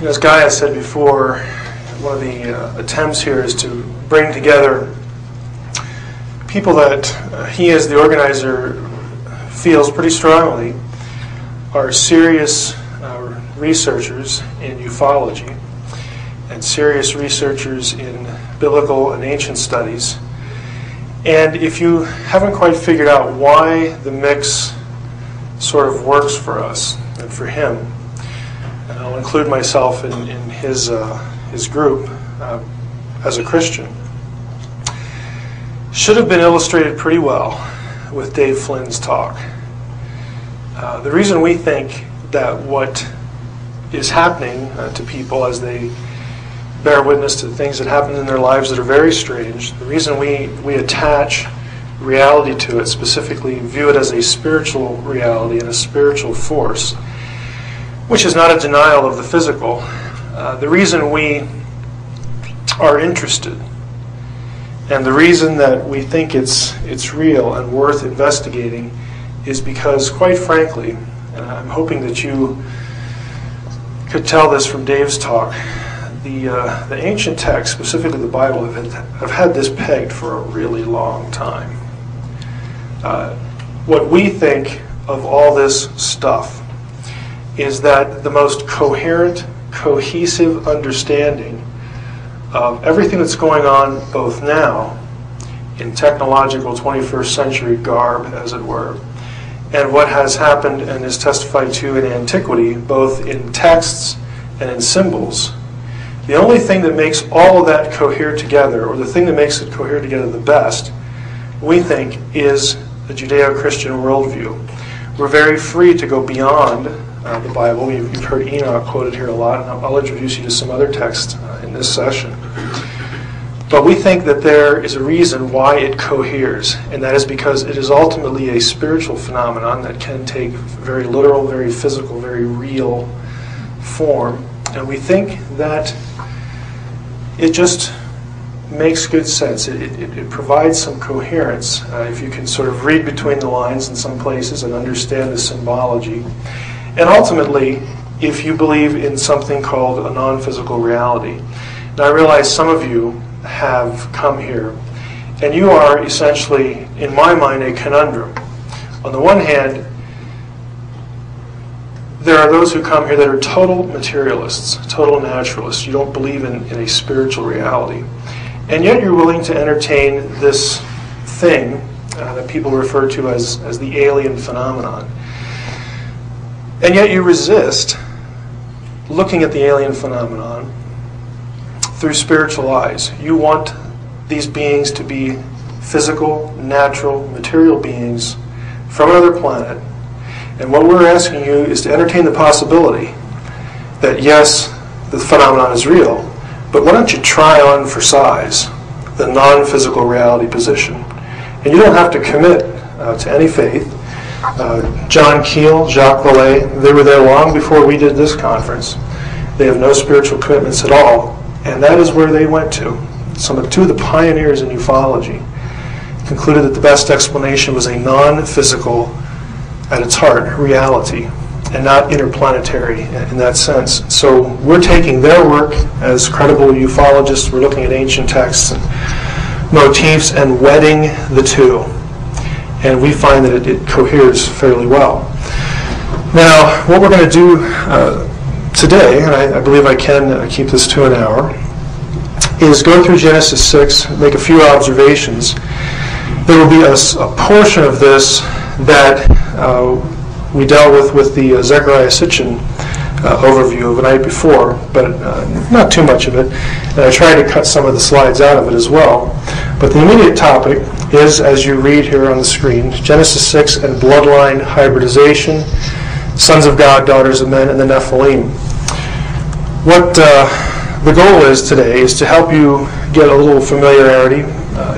As Guy has said before, one of the attempts here is to bring together people that he, as the organizer, feels pretty strongly are serious researchers in ufology and serious researchers in biblical and ancient studies. And if you haven't quite figured out why the mix sort of works for us and for him, and I'll include myself in his group as a Christian, should have been illustrated pretty well with Dave Flynn's talk. The reason we think that what is happening to people as they bear witness to things that happen in their lives that are very strange, the reason we attach reality to it, specifically view it as a spiritual reality and a spiritual force, which is not a denial of the physical. The reason we are interested and the reason that we think it's real and worth investigating is because, quite frankly, and I'm hoping that you could tell this from Dave's talk, the ancient texts, specifically the Bible, have had this pegged for a really long time. What we think of all this stuff is that the most coherent, cohesive understanding of everything that's going on both now in technological 21st century garb, as it were, and what has happened and is testified to in antiquity, both in texts and in symbols. The only thing that makes all of that cohere together, or the thing that makes it cohere together the best, we think, is the Judeo-Christian worldview. We're very free to go beyond the Bible. You've heard Enoch quoted here a lot, and I'll introduce you to some other texts in this session. But we think that there is a reason why it coheres, and that is because it is ultimately a spiritual phenomenon that can take very literal, very physical, very real form. And we think that it just makes good sense. It provides some coherence if you can sort of read between the lines in some places and understand the symbology. And ultimately, if you believe in something called a non-physical reality. Now, I realize some of you have come here, and you are essentially, in my mind, a conundrum. On the one hand, there are those who come here that are total materialists, total naturalists. You don't believe in a spiritual reality. And yet you're willing to entertain this thing that people refer to as the alien phenomenon. And yet you resist looking at the alien phenomenon through spiritual eyes. You want these beings to be physical, natural, material beings from another planet. And what we're asking you is to entertain the possibility that, yes, the phenomenon is real, but why don't you try on for size the non-physical reality position? And you don't have to commit to any faith. John Keel, Jacques Vallée, they were there long before we did this conference. They have no spiritual commitments at all. And that is where they went to. Two of the pioneers in ufology concluded that the best explanation was a non-physical, at its heart, reality, and not interplanetary in that sense. So we're taking their work as credible ufologists. We're looking at ancient texts and motifs and wedding the two. And we find that it coheres fairly well. Now, what we're going to do today, and I believe I can keep this to an hour, is go through Genesis 6, make a few observations. There will be a portion of this that we dealt with the Zechariah Sitchin overview of the night before, but not too much of it. And I tried to cut some of the slides out of it as well. But the immediate topic is, as you read here on the screen, Genesis 6 and bloodline hybridization, sons of God, daughters of men, and the Nephilim. What the goal is today is to help you get a little familiarity.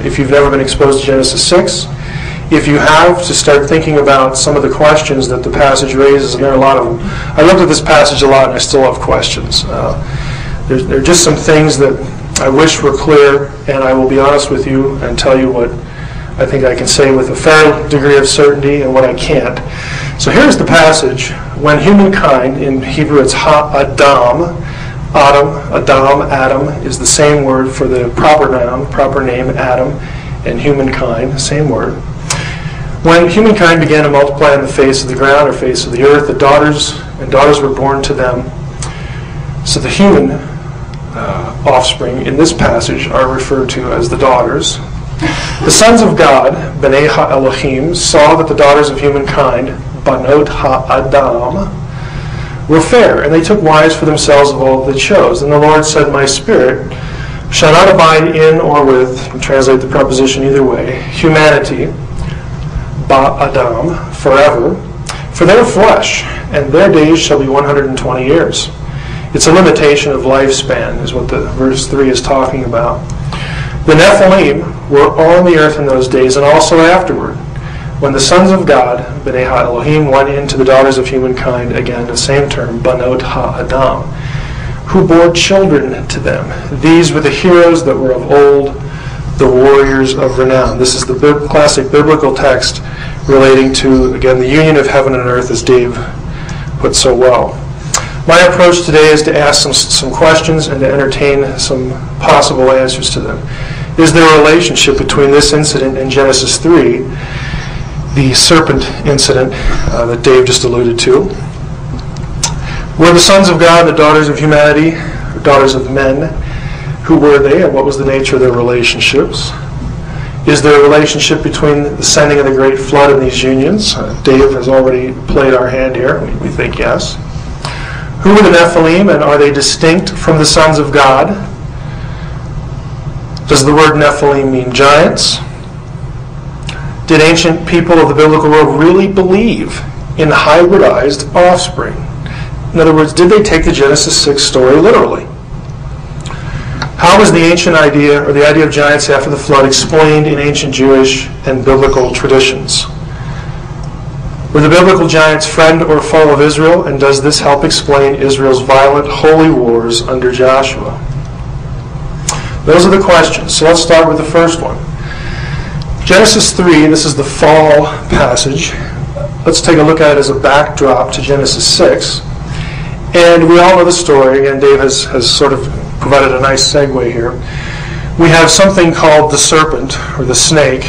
If you've never been exposed to Genesis 6, if you have, to start thinking about some of the questions that the passage raises, and there are a lot of them. I looked at this passage a lot, and I still have questions. There are just some things that I wish were clear, and I will be honest with you and tell you what I think I can say with a fair degree of certainty and what I can't. So here's the passage. When humankind, in Hebrew it's ha-adam, Adam is the same word for the proper noun, proper name, Adam, and humankind, same word. When humankind began to multiply on the face of the ground or face of the earth, the daughters were born to them. So the human offspring in this passage are referred to as the daughters. The sons of God, Bnei Ha-Elohim, saw that the daughters of humankind, Banot Ha-Adam, were fair, and they took wives for themselves of all that they chose. And the Lord said, My spirit shall not abide in or with, you can translate the preposition either way, humanity, Ba-Adam, forever, for their flesh, and their days shall be 120 years. It's a limitation of lifespan, is what the verse 3 is talking about. The Nephilim were on the earth in those days, and also afterward, when the sons of God, Bnei Ha-Elohim, went into the daughters of humankind, again the same term, Banot Ha-Adam, who bore children to them. These were the heroes that were of old, the warriors of renown. This is the classic biblical text relating to, again, the union of heaven and earth, as Dave put so well. My approach today is to ask some questions and to entertain some possible answers to them. Is there a relationship between this incident in Genesis 3, the serpent incident that Dave just alluded to? Were the sons of God the daughters of humanity, or daughters of men? Who were they, and what was the nature of their relationships? Is there a relationship between the sending of the great flood and these unions? Dave has already played our hand here. We think yes. Who were the Nephilim, and are they distinct from the sons of God? Does the word Nephilim mean giants? Did ancient people of the biblical world really believe in hybridized offspring? In other words, did they take the Genesis 6 story literally? How was the ancient idea, or the idea of giants after the flood, explained in ancient Jewish and biblical traditions? Were the biblical giants friend or foe of Israel, and does this help explain Israel's violent holy wars under Joshua? Those are the questions. So let's start with the first one. Genesis 3, this is the fall passage. Let's take a look at it as a backdrop to Genesis 6. And we all know the story. Again, Dave has sort of provided a nice segue here. We have something called the serpent, or the snake,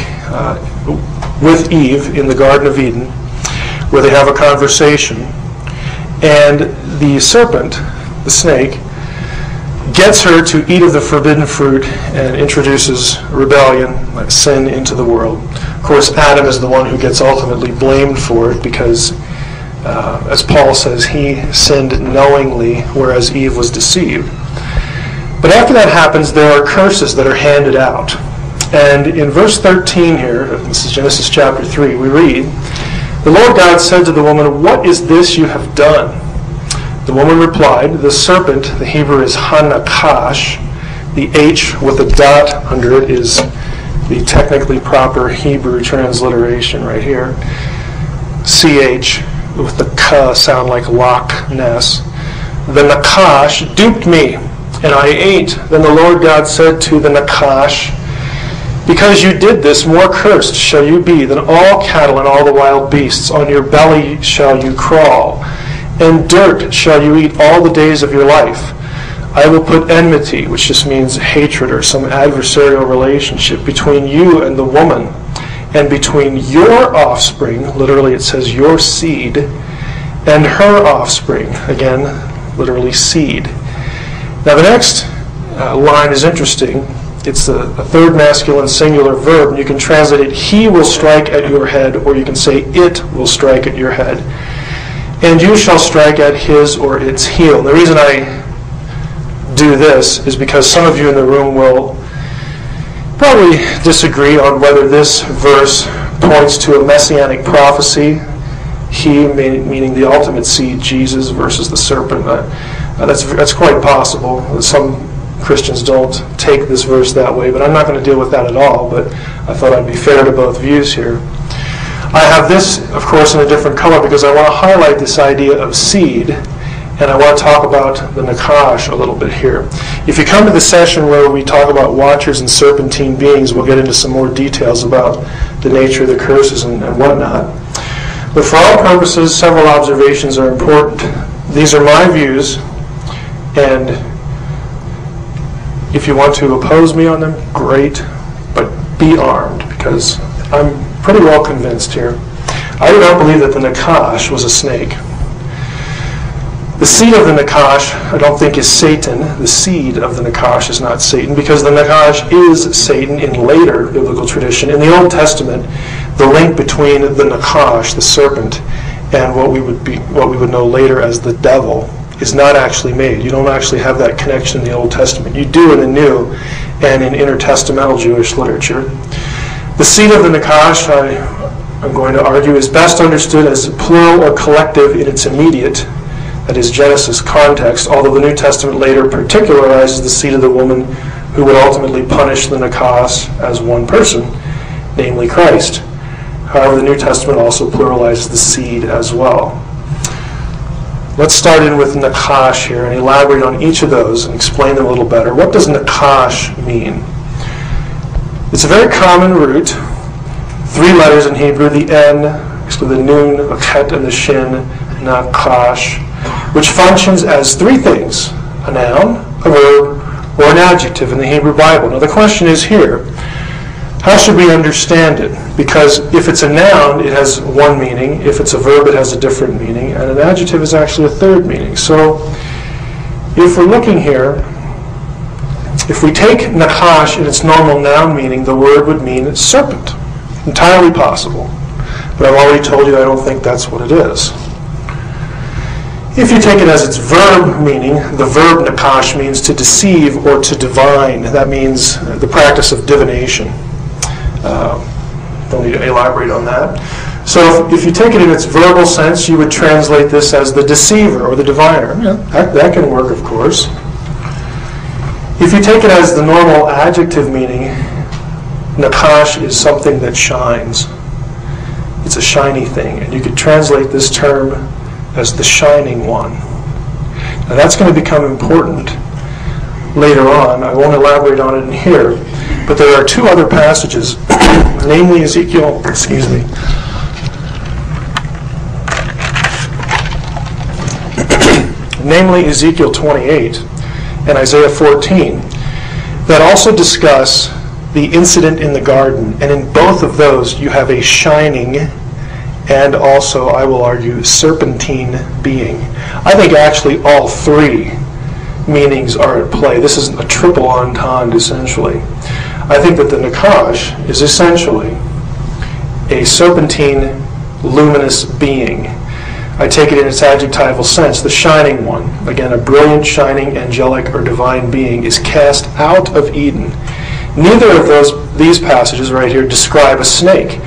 with Eve in the Garden of Eden, where they have a conversation. And the serpent, the snake, gets her to eat of the forbidden fruit and introduces rebellion, sin, into the world. Of course, Adam is the one who gets ultimately blamed for it because, as Paul says, he sinned knowingly, whereas Eve was deceived. But after that happens, there are curses that are handed out. And in verse 13 here, this is Genesis chapter 3, we read, The Lord God said to the woman, What is this you have done? The woman replied, The serpent, the Hebrew is hanakash, the H with a dot under it is the technically proper Hebrew transliteration right here. CH with the K sound like Loch Ness. The Nakash duped me, and I ate. Then the Lord God said to the Nakash, Because you did this, more cursed shall you be than all cattle and all the wild beasts. On your belly shall you crawl, and dirt shall you eat all the days of your life. I will put enmity, which just means hatred or some adversarial relationship, between you and the woman, and between your offspring, literally it says your seed, and her offspring, again, literally seed. Now the next line is interesting. It's a third masculine singular verb, and you can translate it, he will strike at your head, or you can say, it will strike at your head. And you shall strike at his or its heel. And the reason I do this is because some of you in the room will probably disagree on whether this verse points to a messianic prophecy, he meaning the ultimate seed, Jesus, versus the serpent. That's quite possible. Some Christians don't take this verse that way, but I'm not going to deal with that at all, but I thought I'd be fair to both views here. I have this, of course, in a different color because I want to highlight this idea of seed, and I want to talk about the Nakash a little bit here. If you come to the session where we talk about watchers and serpentine beings, we'll get into some more details about the nature of the curses and whatnot. But for all purposes, several observations are important. These are my views, and If you want to oppose me on them, great, but be armed, because I'm pretty well convinced here. I do not believe that the Nakash was a snake. The seed of the Nakash, I don't think, is Satan. The seed of the Nakash is not Satan, because the Nakash is Satan in later biblical tradition. In the Old Testament, the link between the Nakash, the serpent, and what we would know later as the devil is not actually made. You don't actually have that connection in the Old Testament. You do in the New and in intertestamental Jewish literature. The seed of the Nakash, I'm going to argue, is best understood as plural or collective in its immediate, that is Genesis, context, although the New Testament later particularizes the seed of the woman who would ultimately punish the Nakash as one person, namely Christ. However, the New Testament also pluralizes the seed as well. Let's start in with Nakash here and elaborate on each of those and explain them a little better. What does Nakash mean? It's a very common root, 3 letters in Hebrew, the N, actually the Nun, the Chet, and the Shin, Nakash, which functions as 3 things: a noun, a verb, or an adjective in the Hebrew Bible. Now the question is here, how should we understand it? Because if it's a noun, it has one meaning. If it's a verb, it has a different meaning. And an adjective is actually a third meaning. So if we're looking here, if we take Nakash in its normal noun meaning, the word would mean serpent. Entirely possible. But I've already told you I don't think that's what it is. If you take it as its verb meaning, the verb Nakash means to deceive or to divine. That means the practice of divination. Don't need to elaborate on that. So if you take it in its verbal sense, you would translate this as the deceiver or the diviner. Yeah, that can work, of course. If you take it as the normal adjective meaning, Nakash is something that shines. It's a shiny thing. And you could translate this term as the shining one. Now that's going to become important later on. I won't elaborate on it in here. But there are 2 other passages, namely Ezekiel 28 and Isaiah 14, that also discuss the incident in the garden. And in both of those, you have a shining and also, I will argue, serpentine being. I think actually all 3 meanings are at play. This is a triple entendre, essentially. I think that the Nakash is essentially a serpentine, luminous being. I take it in its adjectival sense, the shining one. Again, a brilliant, shining, angelic, or divine being is cast out of Eden. Neither of these passages right here describe a snake.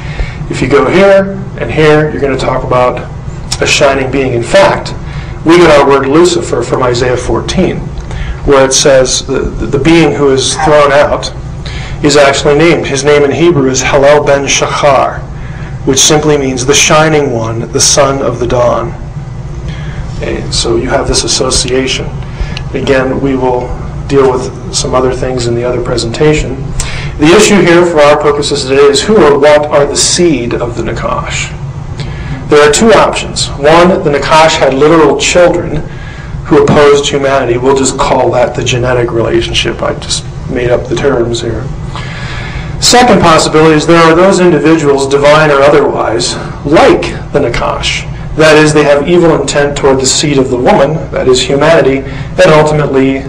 If you go here and here, you're going to talk about a shining being. In fact, we get our word Lucifer from Isaiah 14, where it says the being who is thrown out is actually named. His name in Hebrew is Halel ben Shachar, which simply means the shining one, the son of the dawn. Okay, so you have this association. Again, we will deal with some other things in the other presentation. The issue here for our purposes today is who or what are the seed of the Nakash. There are 2 options. One, the Nakash had literal children who opposed humanity. We'll just call that the genetic relationship. I just made up the terms here. Second possibility is there are those individuals, divine or otherwise, like the Nakash. That is, they have evil intent toward the seed of the woman, that is humanity, and ultimately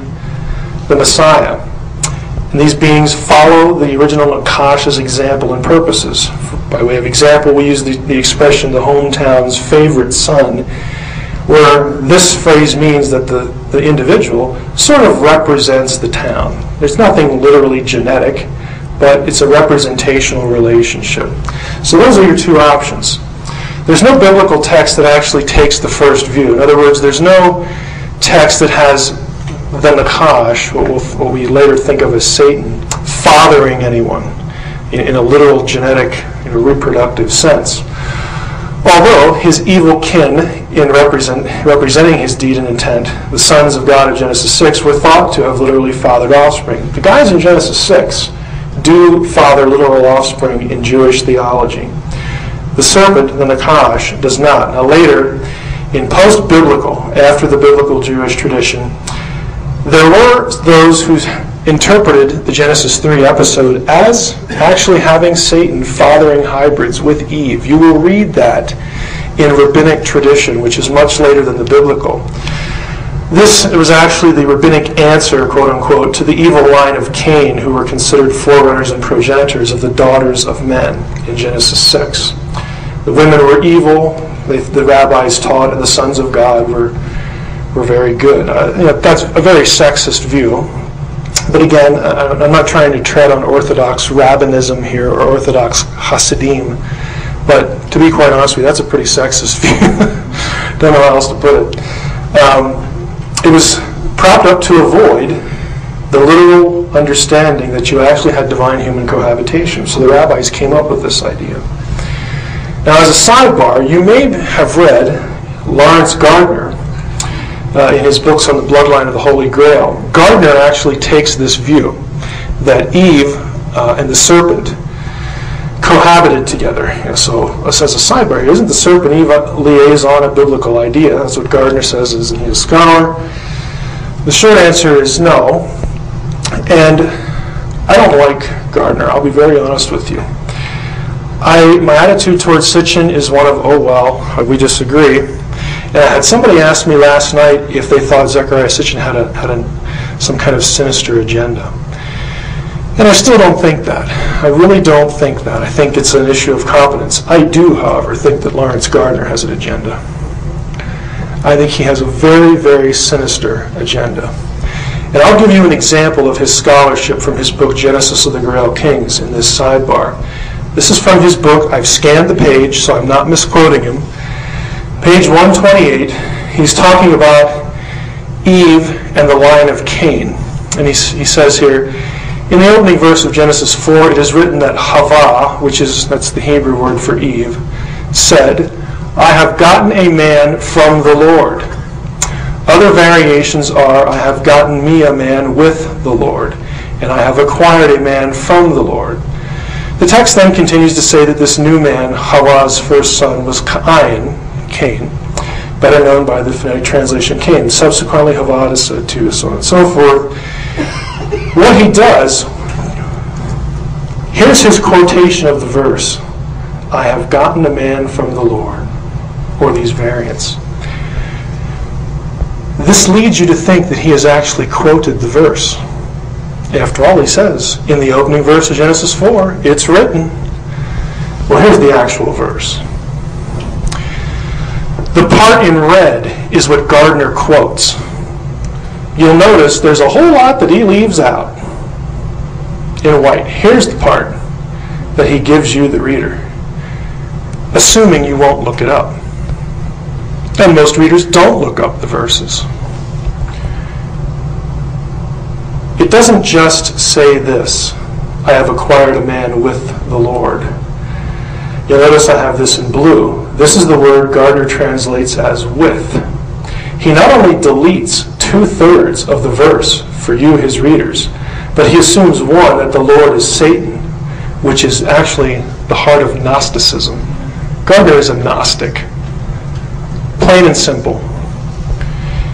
the Messiah. And these beings follow the original Nakash's example and purposes. By way of example, we use the expression the hometown's favorite son, where this phrase means that the individual sort of represents the town. There's nothing literally genetic, but it's a representational relationship. So those are your 2 options. There's no biblical text that actually takes the first view. In other words, there's no text that has the Nakash, what we later think of as Satan, fathering anyone in a literal genetic, reproductive sense. Although his evil kin, in representing his deed and intent, the sons of God of Genesis 6, were thought to have literally fathered offspring. The guys in Genesis 6 do father literal offspring in Jewish theology. The serpent, the Nakash, does not. Now later, in post-biblical, after the biblical Jewish tradition, there were those whose interpreted the Genesis 3 episode as actually having Satan fathering hybrids with Eve. You will read that in rabbinic tradition, which is much later than the biblical. This was actually the rabbinic answer, quote unquote, to the evil line of Cain, who were considered forerunners and progenitors of the daughters of men in Genesis 6. The women were evil, the rabbis taught, and the sons of God were very good. That's a very sexist view. But again, I'm not trying to tread on Orthodox rabbinism here or Orthodox Hasidim. But to be quite honest with you, that's a pretty sexist view. Don't know how else to put it. It was propped up to avoid the literal understanding that you actually had divine-human cohabitation. So the rabbis came up with this idea. Now, as a sidebar, you may have read Lawrence Gardner in his books on the bloodline of the Holy Grail. Gardner actually takes this view that Eve and the serpent cohabited together. So, as a sidebar here, isn't the serpent-Eve liaison a biblical idea? That's what Gardner says, isn't he a scholar? The short answer is no. And I don't like Gardner, I'll be very honest with you. My attitude towards Sitchin is one of, oh well, we disagree. And I had somebody ask me last night if they thought Zechariah Sitchin had some kind of sinister agenda. And I still don't think that. I really don't think that. I think it's an issue of competence. I do, however, think that Lawrence Gardner has an agenda. I think he has a very, very sinister agenda. And I'll give you an example of his scholarship from his book, Genesis of the Grail Kings, in this sidebar. This is from his book. I've scanned the page, so I'm not misquoting him. Page 128, he's talking about Eve and the line of Cain. And he says here, in the opening verse of Genesis 4, it is written that Hava, that's the Hebrew word for Eve, said, I have gotten a man from the Lord. Other variations are, I have gotten me a man with the Lord, and I have acquired a man from the Lord. The text then continues to say that this new man, Hava's first son, was Cain, better known by the phonetic translation Cain. Subsequently, Hava is said to, so on and so forth. What he does, here's his quotation of the verse, I have gotten a man from the Lord, or these variants. This leads you to think that he has actually quoted the verse. After all, he says, in the opening verse of Genesis 4, it's written. Well, here's the actual verse. The part in red is what Gardner quotes. You'll notice there's a whole lot that he leaves out in white. Here's the part that he gives you, the reader, assuming you won't look it up. And most readers don't look up the verses. It doesn't just say this, I have acquired a man with the Lord. You'll notice I have this in blue. This is the word Gardner translates as with. He not only deletes 2/3 of the verse for you, his readers, but he assumes, one, that the Lord is Satan, which is actually the heart of Gnosticism. Gardner is a Gnostic. Plain and simple.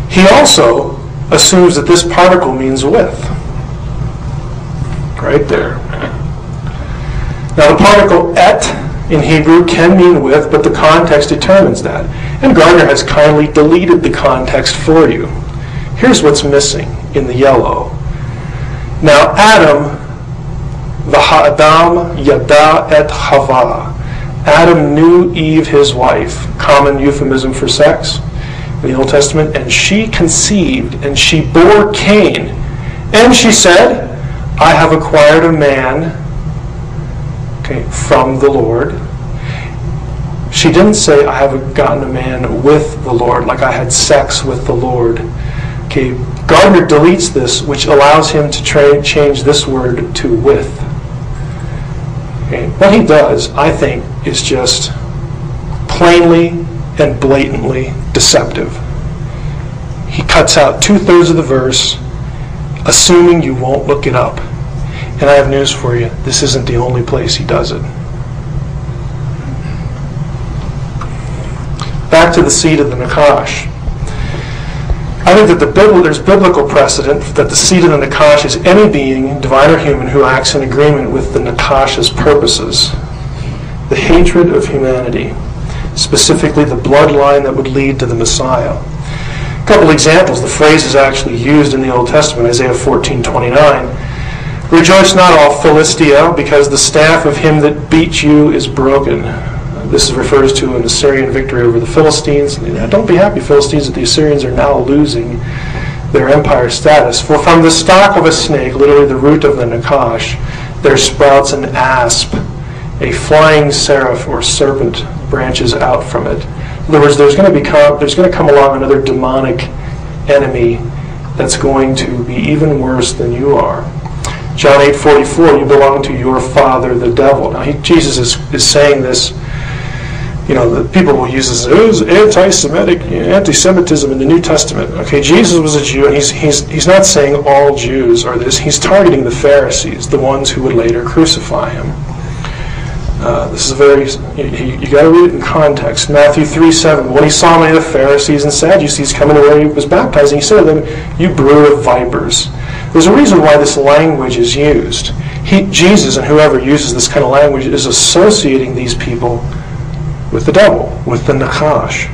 He also assumes that this particle means with. Right there. Now the particle et in Hebrew can mean with, but the context determines that. And Gardner has kindly deleted the context for you. Here's what's missing in the yellow. Now Adam, v'ha'adam yada et Hava. Adam knew Eve, his wife, common euphemism for sex in the Old Testament, and she conceived, and she bore Cain. And she said, I have acquired a man, from the Lord. She didn't say, I have gotten a man with the Lord, like I had sex with the Lord. Gardner deletes this, which allows him to change this word to with. What he does, I think, is just plainly and blatantly deceptive. He cuts out 2/3 of the verse, assuming you won't look it up. And I have news for you. This isn't the only place he does it. Back to the seed of the Nakash. I think that there's biblical precedent that the seed of the Nakash is any being, divine or human, who acts in agreement with the Nakash's purposes. The hatred of humanity, specifically the bloodline that would lead to the Messiah. A couple examples. The phrase is actually used in the Old Testament, Isaiah 14:29. Rejoice not, all Philistia, because the staff of him that beats you is broken. This refers to an Assyrian victory over the Philistines. Don't be happy, Philistines, that the Assyrians are now losing their empire status. For from the stalk of a snake, literally the root of the Nakash, there sprouts an asp. A flying seraph or serpent branches out from it. In other words, there's going to come along another demonic enemy that's going to be even worse than you are. John 8:44, you belong to your father, the devil. Now, Jesus is saying this. The people will use this as anti-Semitism in the New Testament. Okay, Jesus was a Jew, and he's not saying all Jews are this. He's targeting the Pharisees, the ones who would later crucify him. This is you got to read it in context. Matthew 3:7. When he saw many of the Pharisees and Sadducees coming to where he was baptizing, he said to them, "You brood of vipers." There's a reason why this language is used. Jesus and whoever uses this kind of language is associating these people with the devil, with the Nakash.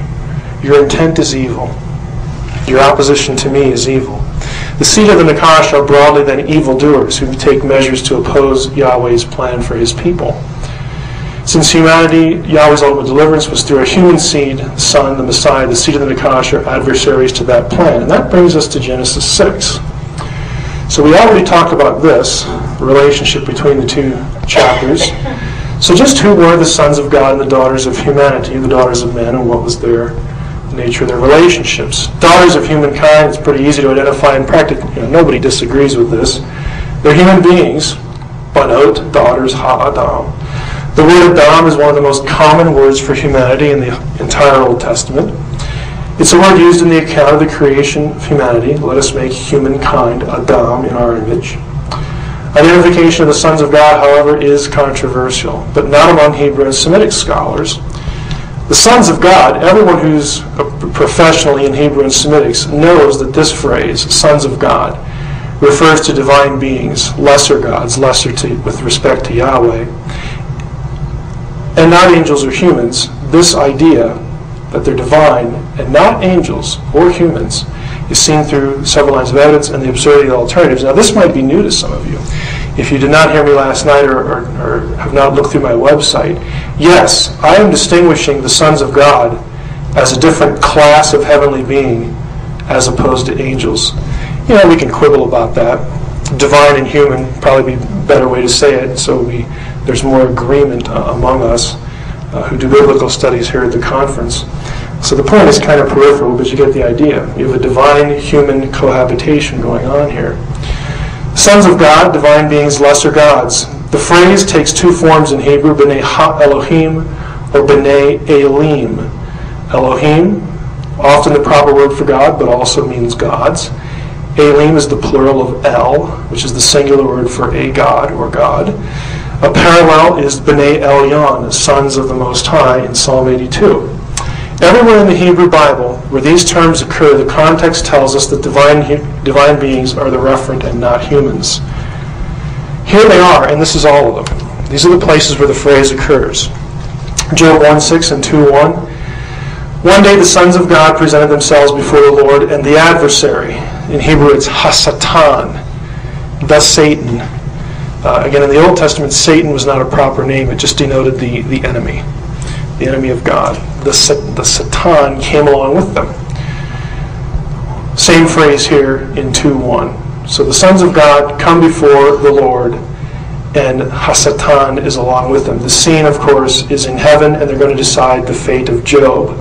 Your intent is evil. Your opposition to me is evil. The seed of the Nakash are broadly then evildoers who take measures to oppose Yahweh's plan for his people. Since humanity, Yahweh's ultimate deliverance was through a human seed, the Son, the Messiah, the seed of the Nakash are adversaries to that plan. And that brings us to Genesis 6. So we already talked about this relationship between the two chapters. So just who were the sons of God and the daughters of humanity, the daughters of men, and what was their nature of their relationships? Daughters of humankind, it's pretty easy to identify in practice. Nobody disagrees with this. They're human beings. Banot, daughters, ha-adam. The word Adam is one of the most common words for humanity in the entire Old Testament. It's a word used in the account of the creation of humanity. Let us make humankind Adam in our image. Identification of the sons of God, however, is controversial, but not among Hebrew and Semitic scholars. The sons of God, everyone who's professionally in Hebrew and Semitics knows that this phrase, sons of God, refers to divine beings, lesser gods, with respect to Yahweh, and not angels or humans. This idea that they're divine and not angels or humans is seen through several lines of evidence and the absurdity of the alternatives. Now, this might be new to some of you. If you did not hear me last night or have not looked through my website, yes, I am distinguishing the sons of God as a different class of heavenly being as opposed to angels. We can quibble about that. Divine and human probably be a better way to say it, so there's more agreement among us who do biblical studies here at the conference. So the point is kind of peripheral, but you get the idea. You have a divine-human cohabitation going on here. Sons of God, divine beings, lesser gods. The phrase takes two forms in Hebrew, B'nai Ha-Elohim or B'nai Elim. Elohim, often the proper word for God, but also means gods. Elim is the plural of El, which is the singular word for a god or God. A parallel is B'nai Elyon, sons of the Most High, in Psalm 82. Everywhere in the Hebrew Bible where these terms occur, the context tells us that divine beings are the referent and not humans. Here they are, and this is all of them. These are the places where the phrase occurs. Job 1:6 and 2:1. One day the sons of God presented themselves before the Lord, and the adversary, in Hebrew it's Hasatan, the Satan. Again, in the Old Testament, Satan was not a proper name. It just denoted the enemy of God. The Satan came along with them. Same phrase here in 2:1. So the sons of God come before the Lord, and Hasatan is along with them. The scene, of course, is in heaven, and they're going to decide the fate of Job.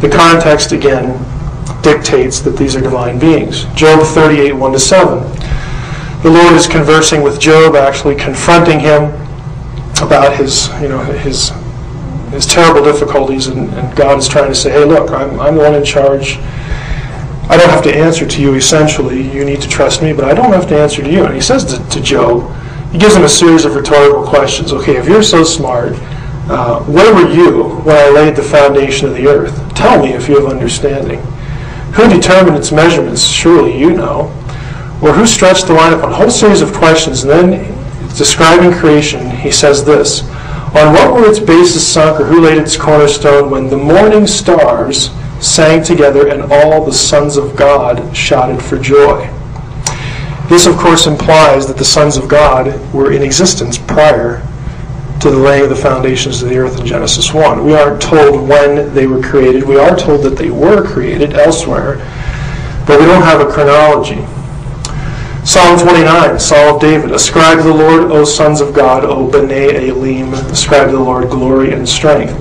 The context, again, dictates that these are divine beings. Job 38, 1-7. The Lord is conversing with Job, actually confronting him about his terrible difficulties, and God is trying to say, hey, look, I'm the one in charge. I don't have to answer to you, essentially. You need to trust me, but I don't have to answer to you. And he says to Job, he gives him a series of rhetorical questions. Okay, if you're so smart, where were you when I laid the foundation of the earth? Tell me if you have understanding. Who determined its measurements? Surely you know. Or who stretched the line upon? A whole series of questions. And then, describing creation, he says this. On what were its bases sunk, or who laid its cornerstone, when the morning stars sang together and all the sons of God shouted for joy? This, of course, implies that the sons of God were in existence prior to the laying of the foundations of the earth in Genesis 1. We aren't told when they were created. We are told that they were created elsewhere, but we don't have a chronology. Psalm 29, Psalm of David. Ascribe to the Lord, O sons of God, O B'nai Elim. Ascribe to the Lord glory and strength.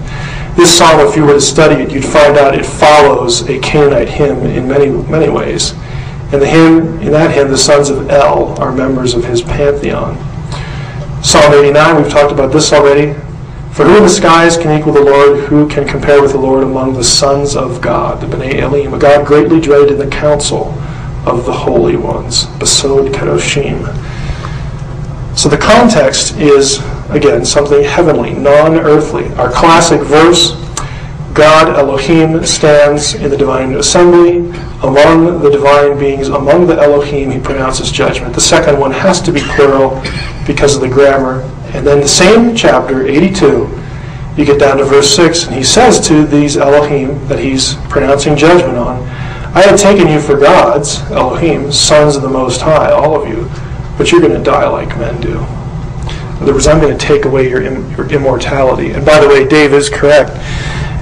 This psalm, if you were to study it, you'd find out it follows a Canaanite hymn in many, many ways. In that hymn, the sons of El are members of his pantheon. Psalm 89, we've talked about this already. For who in the skies can equal the Lord? Who can compare with the Lord among the sons of God? The B'nai Elim, a God greatly dreaded in the council of the holy ones. Besod Kadoshim. So the context is, again, something heavenly, non-earthly. Our classic verse, God, Elohim, stands in the divine assembly. Among the divine beings, among the Elohim, he pronounces judgment. The second one has to be plural because of the grammar. And then the same chapter, 82, you get down to verse 6, and he says to these Elohim that he's pronouncing judgment on, I had taken you for gods, Elohim, sons of the Most High, all of you, but you're going to die like men do. In other words, I'm going to take away your immortality. And by the way, Dave is correct.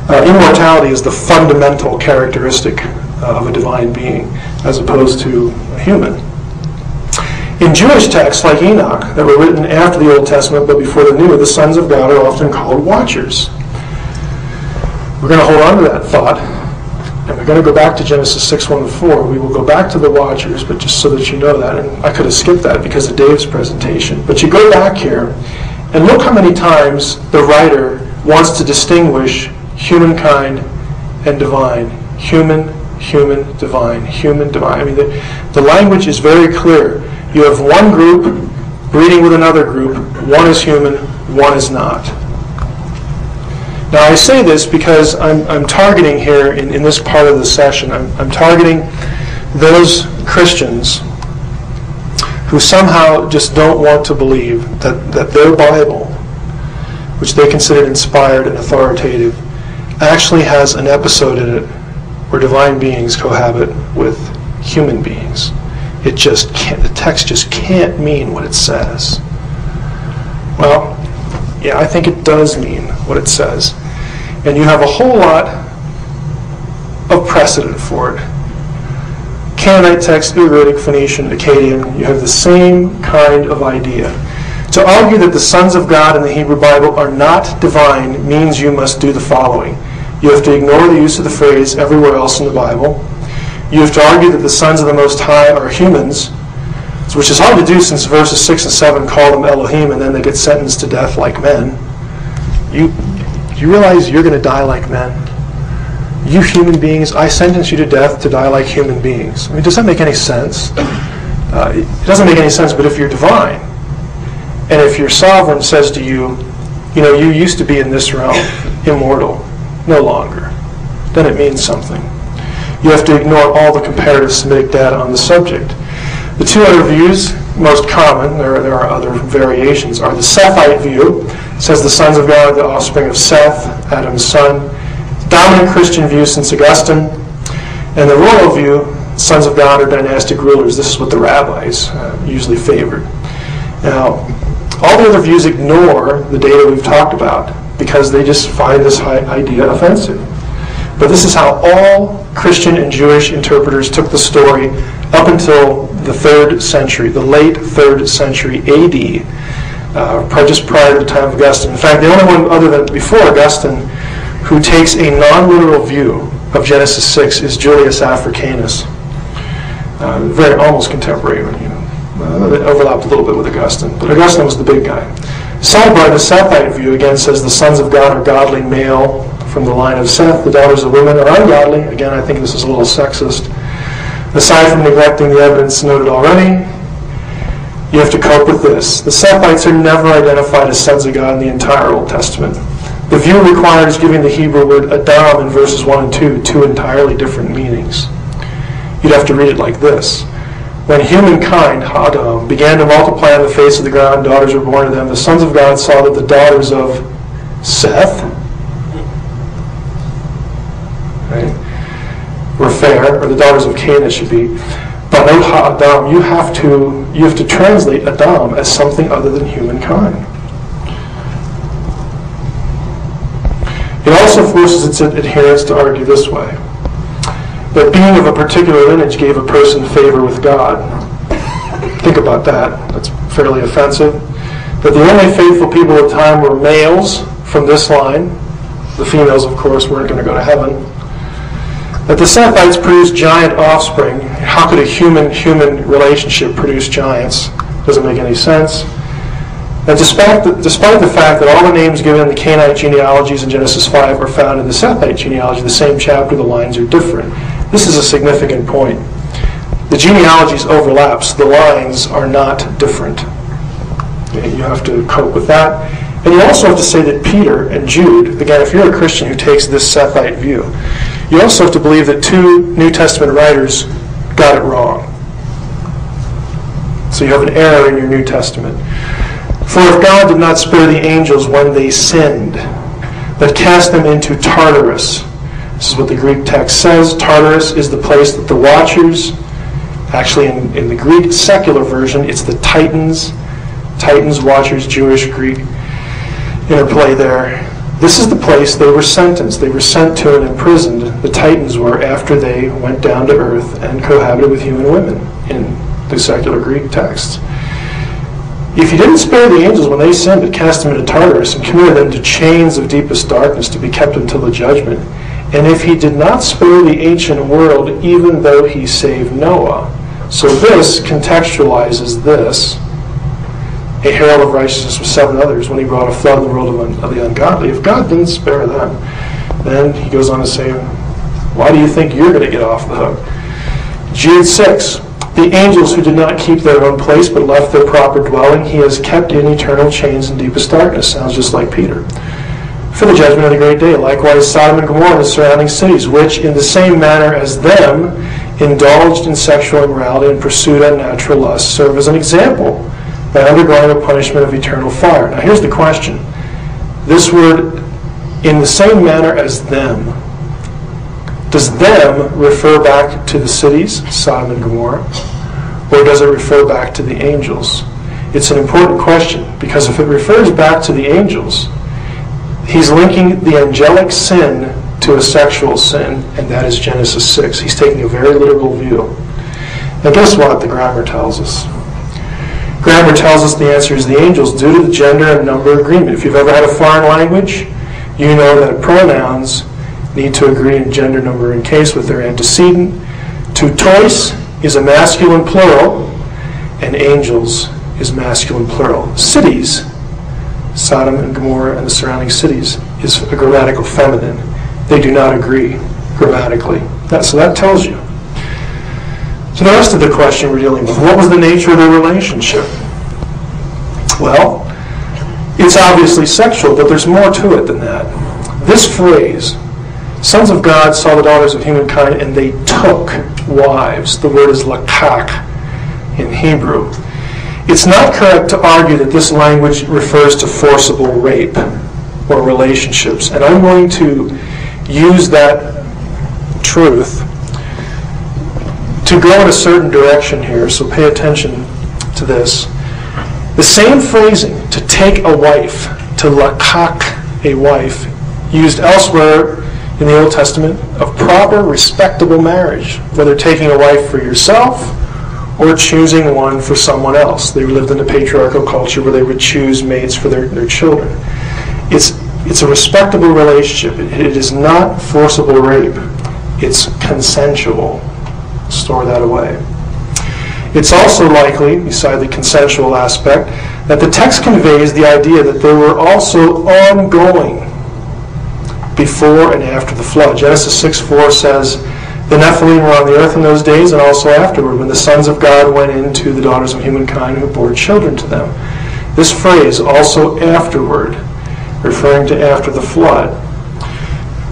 Immortality is the fundamental characteristic of a divine being, as opposed to a human. In Jewish texts like Enoch, that were written after the Old Testament but before the New, the sons of God are often called watchers. We're going to hold on to that thought, and we're going to go back to Genesis 6:1-4. We will go back to the watchers, but just so that you know that, and I could have skipped that because of Dave's presentation. But you go back here, and look how many times the writer wants to distinguish humankind and divine. Human, divine, human, divine. I mean, the language is very clear. You have one group breeding with another group. One is human, one is not. Now I say this because I'm targeting here in this part of the session, I'm targeting those Christians who somehow just don't want to believe that their Bible, which they consider inspired and authoritative, actually has an episode in it where divine beings cohabit with human beings. It just can't, the text just can't mean what it says. Well, yeah, I think it does mean what it says. And you have a whole lot of precedent for it. Canaanite text, Ugaritic, Phoenician, Akkadian, you have the same kind of idea. To argue that the sons of God in the Hebrew Bible are not divine means you must do the following. You have to ignore the use of the phrase everywhere else in the Bible. You have to argue that the sons of the Most High are humans, which is hard to do since verses 6 and 7 call them Elohim and then they get sentenced to death like men. You realize you're going to die like men? You human beings, I sentence you to death to die like human beings. I mean, does that make any sense? It doesn't make any sense, but if you're divine, and if your sovereign says to you, you used to be in this realm, immortal, no longer, then it means something. You have to ignore all the comparative Semitic data on the subject. The two other views, most common, there are other variations, are the Sethite view. It says the sons of God are the offspring of Seth, Adam's son. Dominant Christian view since Augustine. And the royal view, sons of God are dynastic rulers. This is what the rabbis usually favored. Now, all the other views ignore the data we've talked about because they just find this idea offensive. But this is how all Christian and Jewish interpreters took the story up until the 3rd century, the late 3rd century AD, just prior to the time of Augustine. In fact, the only one other than before Augustine who takes a non-literal view of Genesis 6 is Julius Africanus. Very almost contemporary, they overlapped a little bit with Augustine, but Augustine was the big guy. Sidebar, the Sethite view again says the sons of God are godly male from the line of Seth. The daughters of women are ungodly. Again, I think this is a little sexist. Aside from neglecting the evidence noted already, you have to cope with this. The Sethites are never identified as sons of God in the entire Old Testament. The view requires giving the Hebrew word Adam in verses 1 and 2 two entirely different meanings. You'd have to read it like this. When humankind, Adam, began to multiply on the face of the ground, daughters were born to them. The sons of God saw that the daughters of Seth, right, were fair, or the daughters of Cain, it should be. But Adam, you have to translate Adam as something other than humankind. It also forces its adherents to argue this way: that being of a particular lineage gave a person favor with God. Think about that. That's fairly offensive. That the only faithful people of time were males from this line. The females, of course, weren't going to go to heaven. That the Sethites produced giant offspring. How could a human-human relationship produce giants? Doesn't make any sense. And despite the fact that all the names given in the Canaanite genealogies in Genesis 5 are found in the Sethite genealogy, the same chapter, the lines are different. This is a significant point. The genealogies overlap, so the lines are not different. You have to cope with that. And you also have to say that Peter and Jude, again, if you're a Christian who takes this Sethite view, you also have to believe that two New Testament writers got it wrong. So you have an error in your New Testament. For if God did not spare the angels when they sinned, but cast them into Tartarus. This is what the Greek text says. Tartarus is the place that the watchers, actually in the Greek secular version, it's the Titans, watchers, Jewish, Greek interplay there. This is the place they were sentenced. They were sent to and imprisoned. The Titans were after they went down to earth and cohabited with human women in the secular Greek text. If he didn't spare the angels when they sinned, but cast them into Tartarus and committed them to chains of deepest darkness to be kept until the judgment, and if he did not spare the ancient world, even though he saved Noah. So this contextualizes this, a herald of righteousness with 7 others, when he brought a flood in the world of the ungodly. If God didn't spare them, then he goes on to say, why do you think you're going to get off the hook? Jude 6. The angels who did not keep their own place but left their proper dwelling, he has kept in eternal chains and deepest darkness. Sounds just like Peter. For the judgment of the great day. Likewise Sodom and Gomorrah and the surrounding cities, which in the same manner as them indulged in sexual immorality and pursued unnatural lusts, serve as an example by undergoing a punishment of eternal fire. Now here's the question. This word, in the same manner as them, does them refer back to the cities, Sodom and Gomorrah, or does it refer back to the angels? It's an important question, because if it refers back to the angels, he's linking the angelic sin to a sexual sin, and that is Genesis 6. He's taking a very literal view. Now guess what the grammar tells us? Grammar tells us the answer is the angels due to the gender and number agreement. If you've ever had a foreign language, you know that pronouns need to agree in gender, number, and case with their antecedent. To tois is a masculine plural, and angels is masculine plural. Cities, Sodom and Gomorrah and the surrounding cities, is a grammatical feminine. They do not agree grammatically. So that tells you. So the rest of the question we're dealing with, what was the nature of their relationship? Well, it's obviously sexual, but there's more to it than that. This phrase, sons of God saw the daughters of humankind and they took wives. The word is lakak in Hebrew. It's not correct to argue that this language refers to forcible rape or relationships. And I'm going to use that truth to go in a certain direction here, so pay attention to this. The same phrasing, to take a wife, to lakak a wife, used elsewhere in the Old Testament of proper, respectable marriage, whether taking a wife for yourself or choosing one for someone else. They lived in a patriarchal culture where they would choose mates for their children. It's a respectable relationship. It is not forcible rape. It's consensual. Store that away. It's also likely, beside the consensual aspect, that the text conveys the idea that they were also ongoing before and after the flood. Genesis 6:4 says, the Nephilim were on the earth in those days and also afterward, when the sons of God went into the daughters of humankind who bore children to them. This phrase, also afterward, referring to after the flood.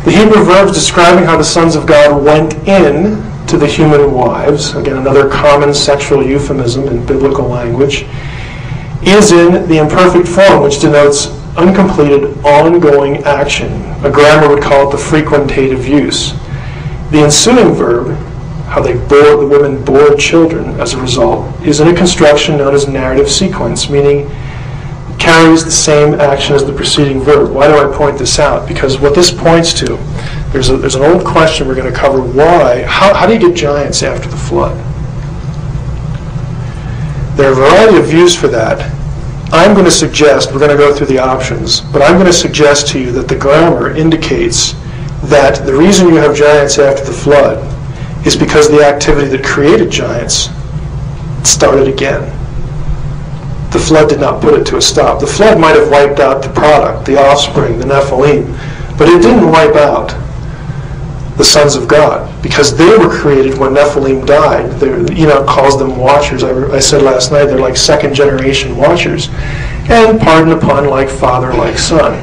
The Hebrew verbs describing how the sons of God went in to the human wives, again another common sexual euphemism in biblical language, is in the imperfect form, which denotes uncompleted, ongoing action. A grammar would call it the frequentative use. The ensuing verb, how the women bore children as a result, is in a construction known as narrative sequence, meaning it carries the same action as the preceding verb. Why do I point this out? Because what this points to, there's an old question we're going to cover. How do you get giants after the flood? There are a variety of views for that. I'm going to suggest, we're going to go through the options, but I'm going to suggest to you that the grammar indicates that the reason you have giants after the flood is because the activity that created giants started again. The flood did not put it to a stop. The flood might have wiped out the product, the offspring, the Nephilim, but it didn't wipe out the sons of God, because they were created when Nephilim died. Enoch calls them watchers. I said last night they're like second generation watchers. And pardon the pun, like father, like son.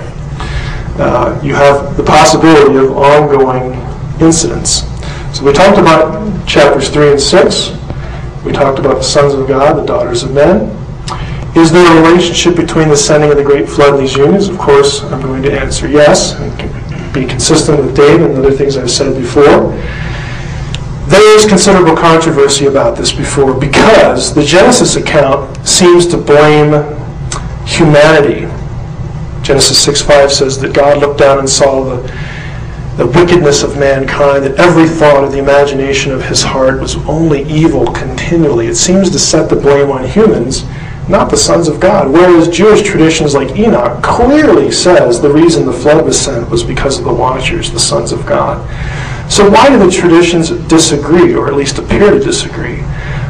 You have the possibility of ongoing incidents. So we talked about chapters 3 and 6. We talked about the sons of God, the daughters of men. Is there a relationship between the sending of the great flood and these unions? Of course, I'm going to answer yes, and be consistent with David and other things I've said before. There is considerable controversy about this before, because the Genesis account seems to blame humanity. Genesis 6:5 says that God looked down and saw the wickedness of mankind, that every thought of the imagination of his heart was only evil continually. It seems to set the blame on humans, not the sons of God, whereas Jewish traditions like Enoch clearly says the reason the flood was sent was because of the watchers, the sons of God. So why do the traditions disagree, or at least appear to disagree?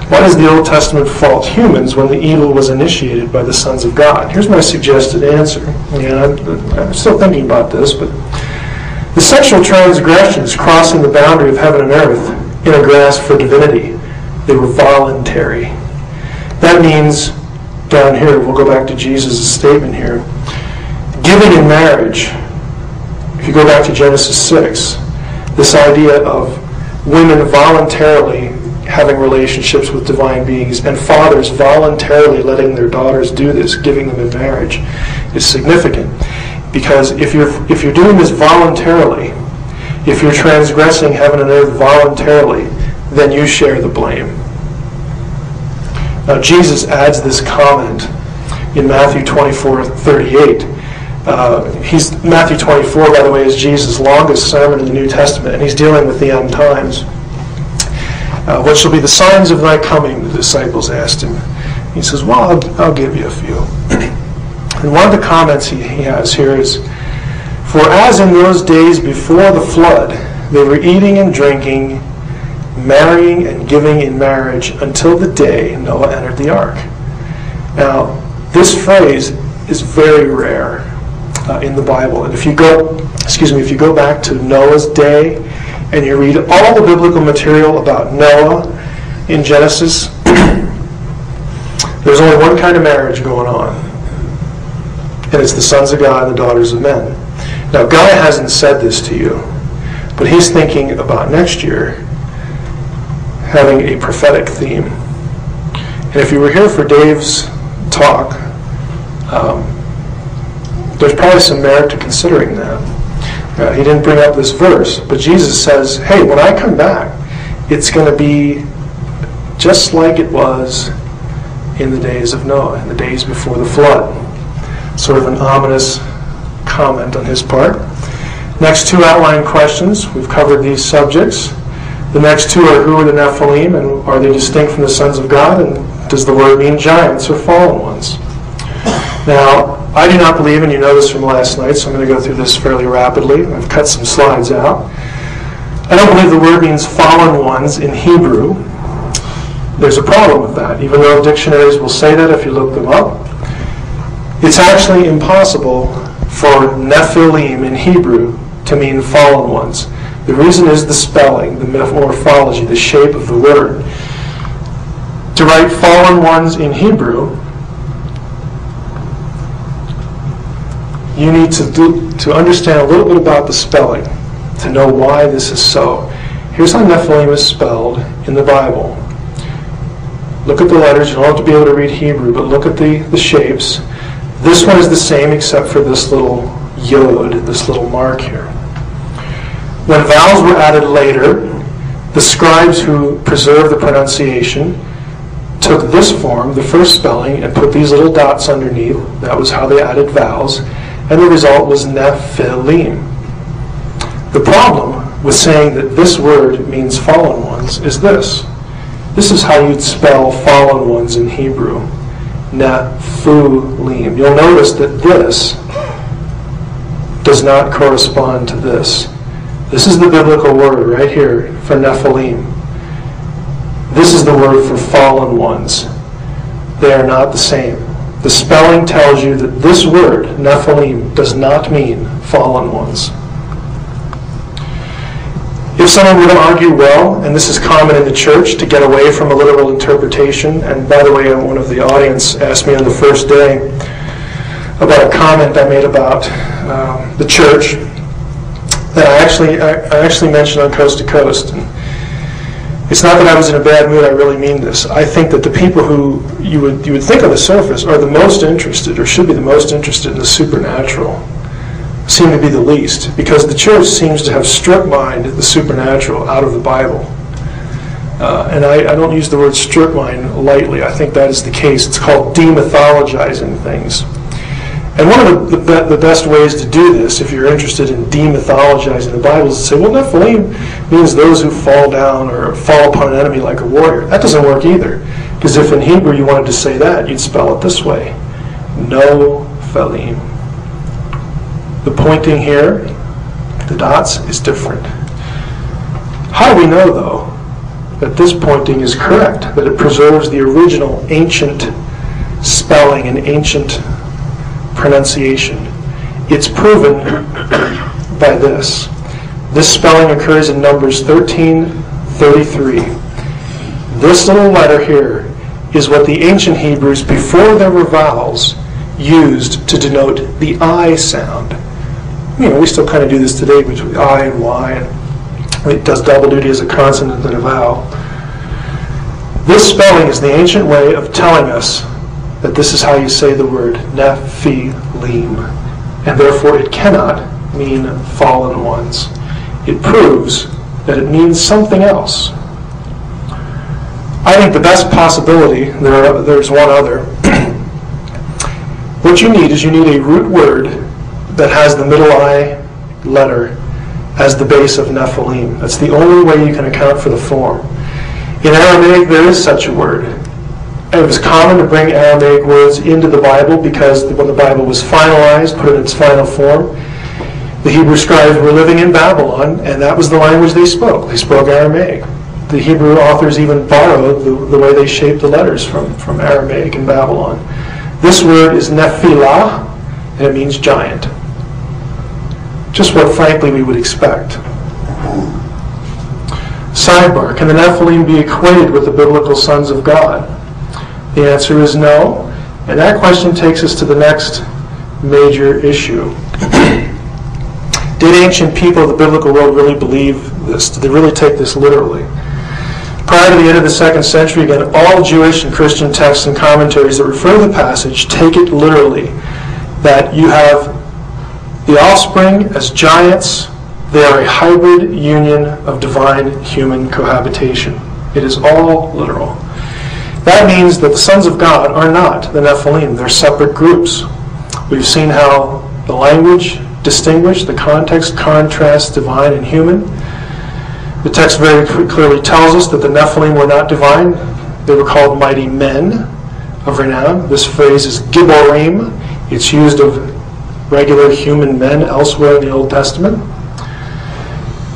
Why does the Old Testament fault humans when the evil was initiated by the sons of God? Here's my suggested answer. I'm still thinking about this, but the sexual transgressions crossing the boundary of heaven and earth in a grasp for divinity, they were voluntary. That means, down here, we'll go back to Jesus' statement here, giving in marriage, if you go back to Genesis 6, this idea of women voluntarily having relationships with divine beings and fathers voluntarily letting their daughters do this, giving them in marriage, is significant. Because if you're doing this voluntarily, if you're transgressing heaven and earth voluntarily, then you share the blame. Now Jesus adds this comment in Matthew 24:38. Matthew 24, by the way, is Jesus' longest sermon in the New Testament, and he's dealing with the end times. What shall be the signs of thy coming? The disciples asked him. He says, well, I'll give you a few. And one of the comments he has here is, for as in those days before the flood, they were eating and drinking, marrying and giving in marriage until the day Noah entered the ark. Now, this phrase is very rare in the Bible. And if you go back to Noah's day and you read all the biblical material about Noah in Genesis, there's only one kind of marriage going on. And it's the sons of God and the daughters of men. Now, God hasn't said this to you, but he's thinking about next year having a prophetic theme. And if you were here for Dave's talk, there's probably some merit to considering that. He didn't bring up this verse, but Jesus says, hey, when I come back, it's going to be just like it was in the days of Noah, in the days before the flood. Sort of an ominous comment on his part. Next two outline questions. We've covered these subjects. The next two are, who are the Nephilim, and are they distinct from the sons of God, and does the word mean giants or fallen ones? Now, I do not believe, and you know this from last night, so I'm going to go through this fairly rapidly. I've cut some slides out. I don't believe the word means fallen ones in Hebrew. There's a problem with that, even though dictionaries will say that if you look them up. It's actually impossible for Nephilim in Hebrew to mean fallen ones. The reason is the spelling, the morphology, the shape of the word. To write fallen ones in Hebrew, you need to understand a little bit about the spelling to know why this is so. Here's how Nephilim is spelled in the Bible. Look at the letters. You don't have to be able to read Hebrew, but look at the shapes. This one is the same except for this little yod, this little mark here. When vowels were added later, the scribes who preserved the pronunciation took this form, the first spelling, and put these little dots underneath. That was how they added vowels. And the result was Nephilim. The problem with saying that this word means fallen ones is this. This is how you'd spell fallen ones in Hebrew. Nephilim. You'll notice that this does not correspond to this. This is the biblical word right here for Nephilim. This is the word for fallen ones. They are not the same. The spelling tells you that this word, Nephilim, does not mean fallen ones. If someone were to argue, well, and this is common in the church, to get away from a literal interpretation, and by the way, one of the audience asked me on the first day about a comment I made about the church that I actually mentioned on Coast to Coast. And it's not that I was in a bad mood, I really mean this. I think that the people who you would think on the surface are the most interested, or should be the most interested in the supernatural, seem to be the least, because the church seems to have strip-mined the supernatural out of the Bible. And I don't use the word strip-mine lightly. I think that is the case. It's called demythologizing things. And one of the best ways to do this, if you're interested in demythologizing the Bible, is to say, well, Nephilim means those who fall down or fall upon an enemy like a warrior. That doesn't work either. Because if in Hebrew you wanted to say that, you'd spell it this way. No-phelim. The pointing here, the dots, is different. How do we know, though, that this pointing is correct, that it preserves the original ancient spelling and ancient pronunciation? It's proven by this. This spelling occurs in Numbers 13:33. This little letter here is what the ancient Hebrews, before there were vowels, used to denote the I sound. You know, we still kind of do this today between I and Y, and it does double duty as a consonant and a vowel. This spelling is the ancient way of telling us that this is how you say the word Nephilim, and therefore it cannot mean fallen ones. It proves that it means something else. I think the best possibility, there's one other. What you need is you need a root word that has the middle I letter as the base of Nephilim. That's the only way you can account for the form. In Aramaic, there is such a word. It was common to bring Aramaic words into the Bible because when the Bible was finalized, put in its final form, the Hebrew scribes were living in Babylon, and that was the language they spoke. They spoke Aramaic. The Hebrew authors even borrowed the way they shaped the letters from Aramaic in Babylon. This word is Nephilah, and it means giant. Just what, frankly, we would expect. Sidebar, can the Nephilim be equated with the biblical sons of God? The answer is no, and that question takes us to the next major issue. Did ancient people of the biblical world really believe this? Did they really take this literally? Prior to the end of the 2nd century, again, all Jewish and Christian texts and commentaries that refer to the passage take it literally, that you have the offspring as giants. They are a hybrid union of divine-human cohabitation. It is all literal. That means that the sons of God are not the Nephilim. They're separate groups. We've seen how the language distinguishes, the context contrasts divine and human. The text very clearly tells us that the Nephilim were not divine. They were called mighty men of renown. This phrase is Gibborim. It's used of regular human men elsewhere in the Old Testament.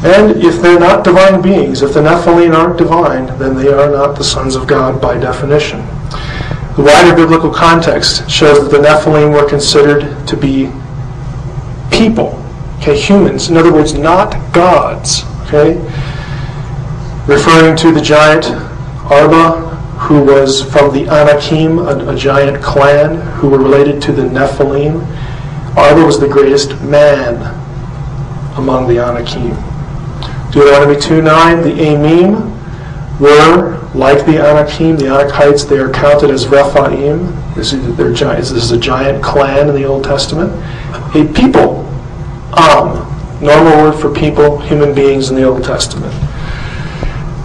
And if they're not divine beings, if the Nephilim aren't divine, then they are not the sons of God by definition. The wider biblical context shows that the Nephilim were considered to be people, humans. In other words, not gods. Referring to the giant Arba, who was from the Anakim, a giant clan who were related to the Nephilim. Arba was the greatest man among the Anakim. Deuteronomy 2:9, the Amim were like the Anakim, the Anakites. They are counted as Rephaim. This is a giant clan in the Old Testament. A people, normal word for people, human beings in the Old Testament.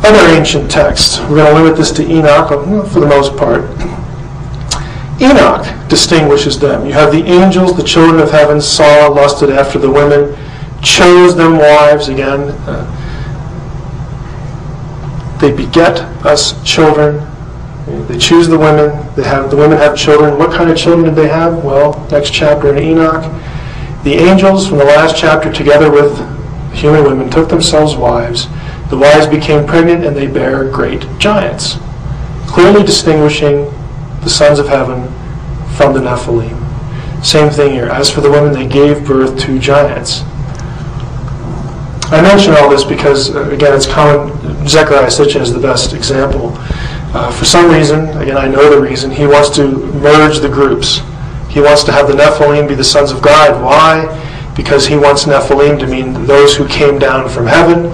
Other ancient texts. We're going to limit this to Enoch for the most part. Enoch distinguishes them. You have the angels, the children of heaven, saw, lusted after the women, chose them wives. Again, they beget us children. They choose the women. The women have children. What kind of children did they have? Well, next chapter in Enoch. The angels from the last chapter, together with human women, took themselves wives. The wives became pregnant, and they bare great giants, clearly distinguishing the sons of heaven from the Nephilim. Same thing here. As for the women, they gave birth to giants. I mention all this because, again, it's common. Zechariah Sitchin is the best example. For some reason, again, I know the reason, he wants to merge the groups. He wants to have the Nephilim be the sons of God. Why? Because he wants Nephilim to mean those who came down from heaven,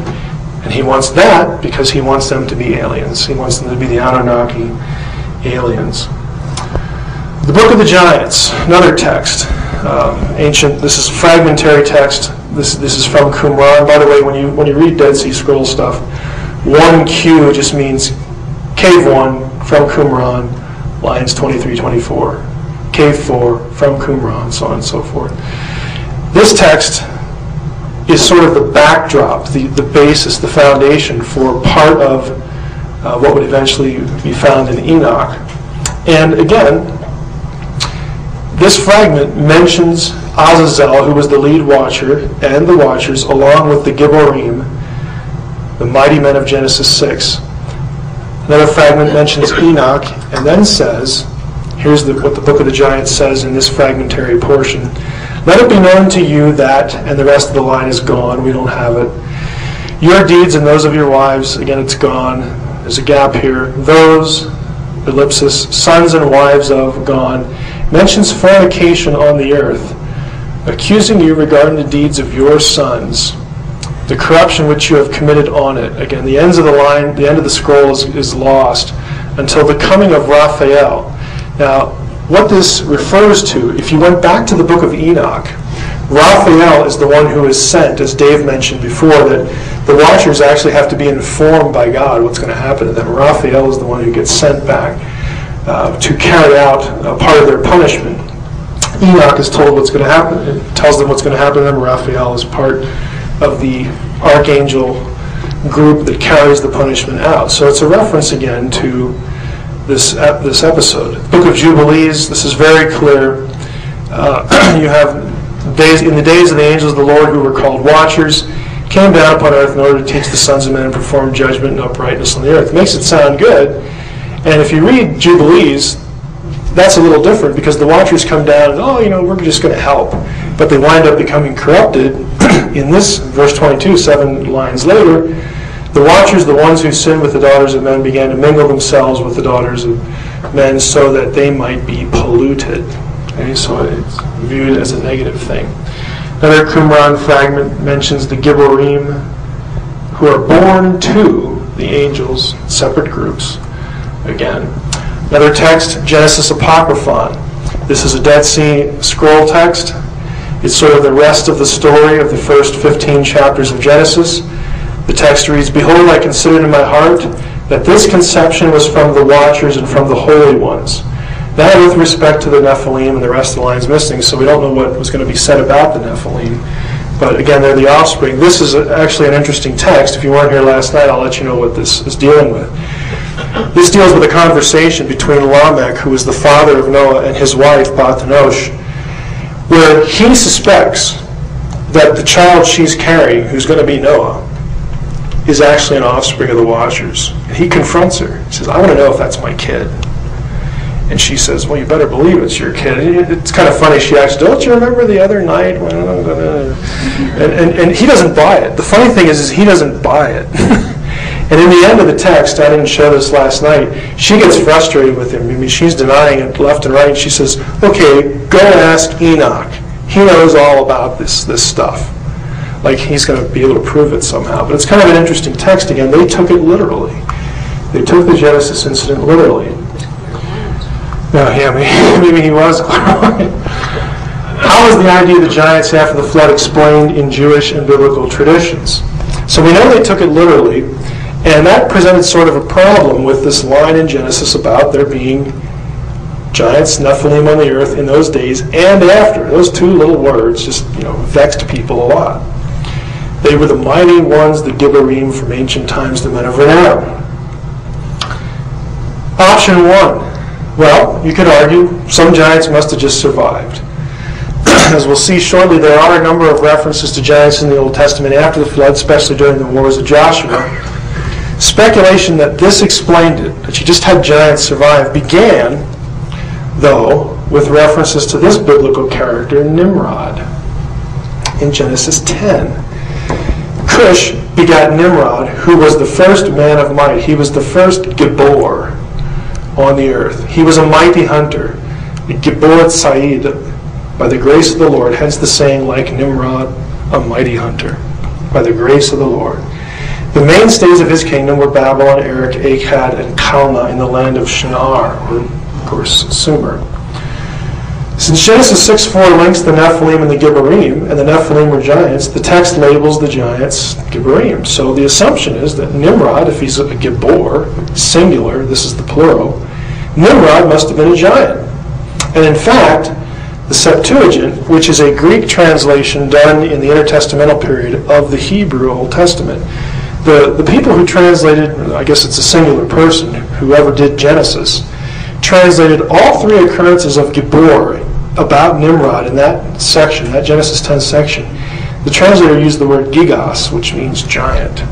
and he wants that because he wants them to be aliens. He wants them to be the Anunnaki aliens. The Book of the Giants, another text, ancient. This is fragmentary text. This is from Qumran. By the way, when you read Dead Sea Scroll stuff, 1Q just means Cave 1 from Qumran, lines 23-24. Cave 4 from Qumran, so on and so forth. This text is sort of the backdrop, the basis, the foundation for part of what would eventually be found in Enoch. And again, this fragment mentions Azazel, who was the lead watcher, and the watchers, along with the Gibborim, the mighty men of Genesis 6. Another fragment mentions Enoch, and then says, here's what the Book of the Giants says in this fragmentary portion. Let it be known to you that, and the rest of the line is gone, we don't have it. Your deeds and those of your wives, again it's gone, there's a gap here. Those, ellipsis, sons and wives of, gone, mentions fornication on the earth, accusing you regarding the deeds of your sons, the corruption which you have committed on it. Again, the ends of the line, the end of the scroll is lost until the coming of Raphael. Now, what this refers to, if you went back to the book of Enoch, Raphael is the one who is sent, as Dave mentioned before, that the watchers actually have to be informed by God what's going to happen to them. Raphael is the one who gets sent back to carry out part of their punishment. Enoch is told what's going to happen. It tells them what's going to happen to them. Raphael is part of the archangel group that carries the punishment out. So it's a reference again to this episode. Book of Jubilees, this is very clear. You have in the days of the angels of the Lord who were called watchers, came down upon earth in order to teach the sons of men and perform judgment and uprightness on the earth. It makes it sound good. And if you read Jubilees, that's a little different because the watchers come down and, we're just going to help. But they wind up becoming corrupted. In this, verse 22, 7 lines later, the watchers, the ones who sinned with the daughters of men, began to mingle themselves with the daughters of men so that they might be polluted. Okay, so it's viewed as a negative thing. Another Qumran fragment mentions the Gibborim, who are born to the angels, separate groups. Again, another text, Genesis Apocryphon. This is a Dead Sea Scroll text. It's sort of the rest of the story of the first 15 chapters of Genesis. The text reads, Behold, I considered in my heart that this conception was from the watchers and from the holy ones. Now with respect to the Nephilim, and the rest of the line's missing, so we don't know what was going to be said about the Nephilim. But again, they're the offspring. This is actually an interesting text. If you weren't here last night, I'll let you know what this is dealing with. This deals with a conversation between Lamech, who was the father of Noah, and his wife, Bathanosh, where he suspects that the child she's carrying, who's going to be Noah, is actually an offspring of the watchers. And he confronts her. He says, I want to know if that's my kid. And she says, well, you better believe it's your kid. And it's kind of funny. She asks, don't you remember the other night? And he doesn't buy it. The funny thing is he doesn't buy it. And in the end of the text, I didn't show this last night, she gets frustrated with him. I mean, she's denying it left and right. And she says, okay, go ask Enoch. He knows all about this stuff. like he's going to be able to prove it somehow. But it's kind of an interesting text again. They took it literally. They took the Genesis incident literally. No, yeah, maybe he was. How is the idea of the giants after the flood explained in Jewish and biblical traditions? So we know they took it literally, and that presented sort of a problem with this line in Genesis about there being giants, Nephilim on the earth in those days and after. Those two little words just, vexed people a lot. They were the mighty ones, the Gibborim from ancient times, the men of renown. Option one. Well, you could argue some giants must have just survived. As we'll see shortly, there are a number of references to giants in the Old Testament after the flood, especially during the wars of Joshua. Speculation that this explained it, that you just had giants survive, began, though, with references to this biblical character, Nimrod, in Genesis 10. Cush begat Nimrod, who was the first man of might. He was the first Gibbor on the earth. He was a mighty hunter, Gibbor Tza'id, by the grace of the Lord, hence the saying, like Nimrod, a mighty hunter, by the grace of the Lord. The mainstays of his kingdom were Babylon, Erech, Akkad, and Calneh in the land of Shinar, or, of course, Sumer. Since Genesis 6:4 links the Nephilim and the Gibborim, and the Nephilim were giants, the text labels the giants Gibborim. So the assumption is that Nimrod, if he's a Gibbor, singular, this is the plural, Nimrod must have been a giant. And in fact, the Septuagint, which is a Greek translation done in the intertestamental period of the Hebrew Old Testament, the people who translated, I guess it's a singular person, whoever did Genesis, translated all three occurrences of Gibbor about Nimrod in that section, that Genesis 10 section. The translator used the word gigos, which means giant.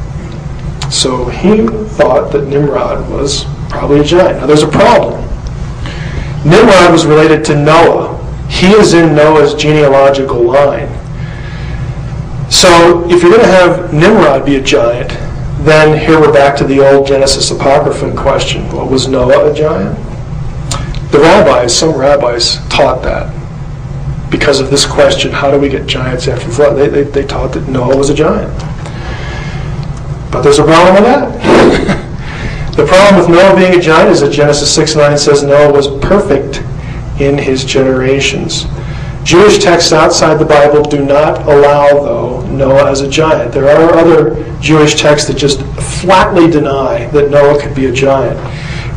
So he thought that Nimrod was probably a giant. Now there's a problem. Nimrod was related to Noah. He is in Noah's genealogical line. So if you're going to have Nimrod be a giant, then here we're back to the old Genesis Apocryphon question. Well, was Noah a giant? Some rabbis taught that. Because of this question, how do we get giants after the flood? They taught that Noah was a giant. But there's a problem with that. The problem with Noah being a giant is that Genesis 6:9 says Noah was perfect in his generations. Jewish texts outside the Bible do not allow, though, Noah as a giant. There are other Jewish texts that just flatly deny that Noah could be a giant.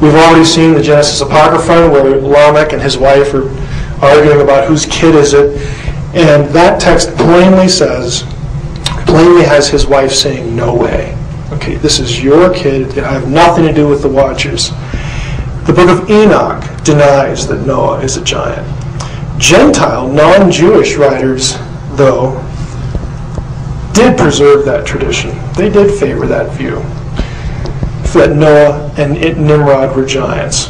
We've already seen the Genesis Apocryphon where Lamech and his wife are arguing about whose kid is it, and that text plainly has his wife saying, no way. Okay, this is your kid. I have nothing to do with the Watchers. The book of Enoch denies that Noah is a giant. Gentile, non-Jewish writers, though, did preserve that tradition. They did favor that view, that Noah and Nimrod were giants.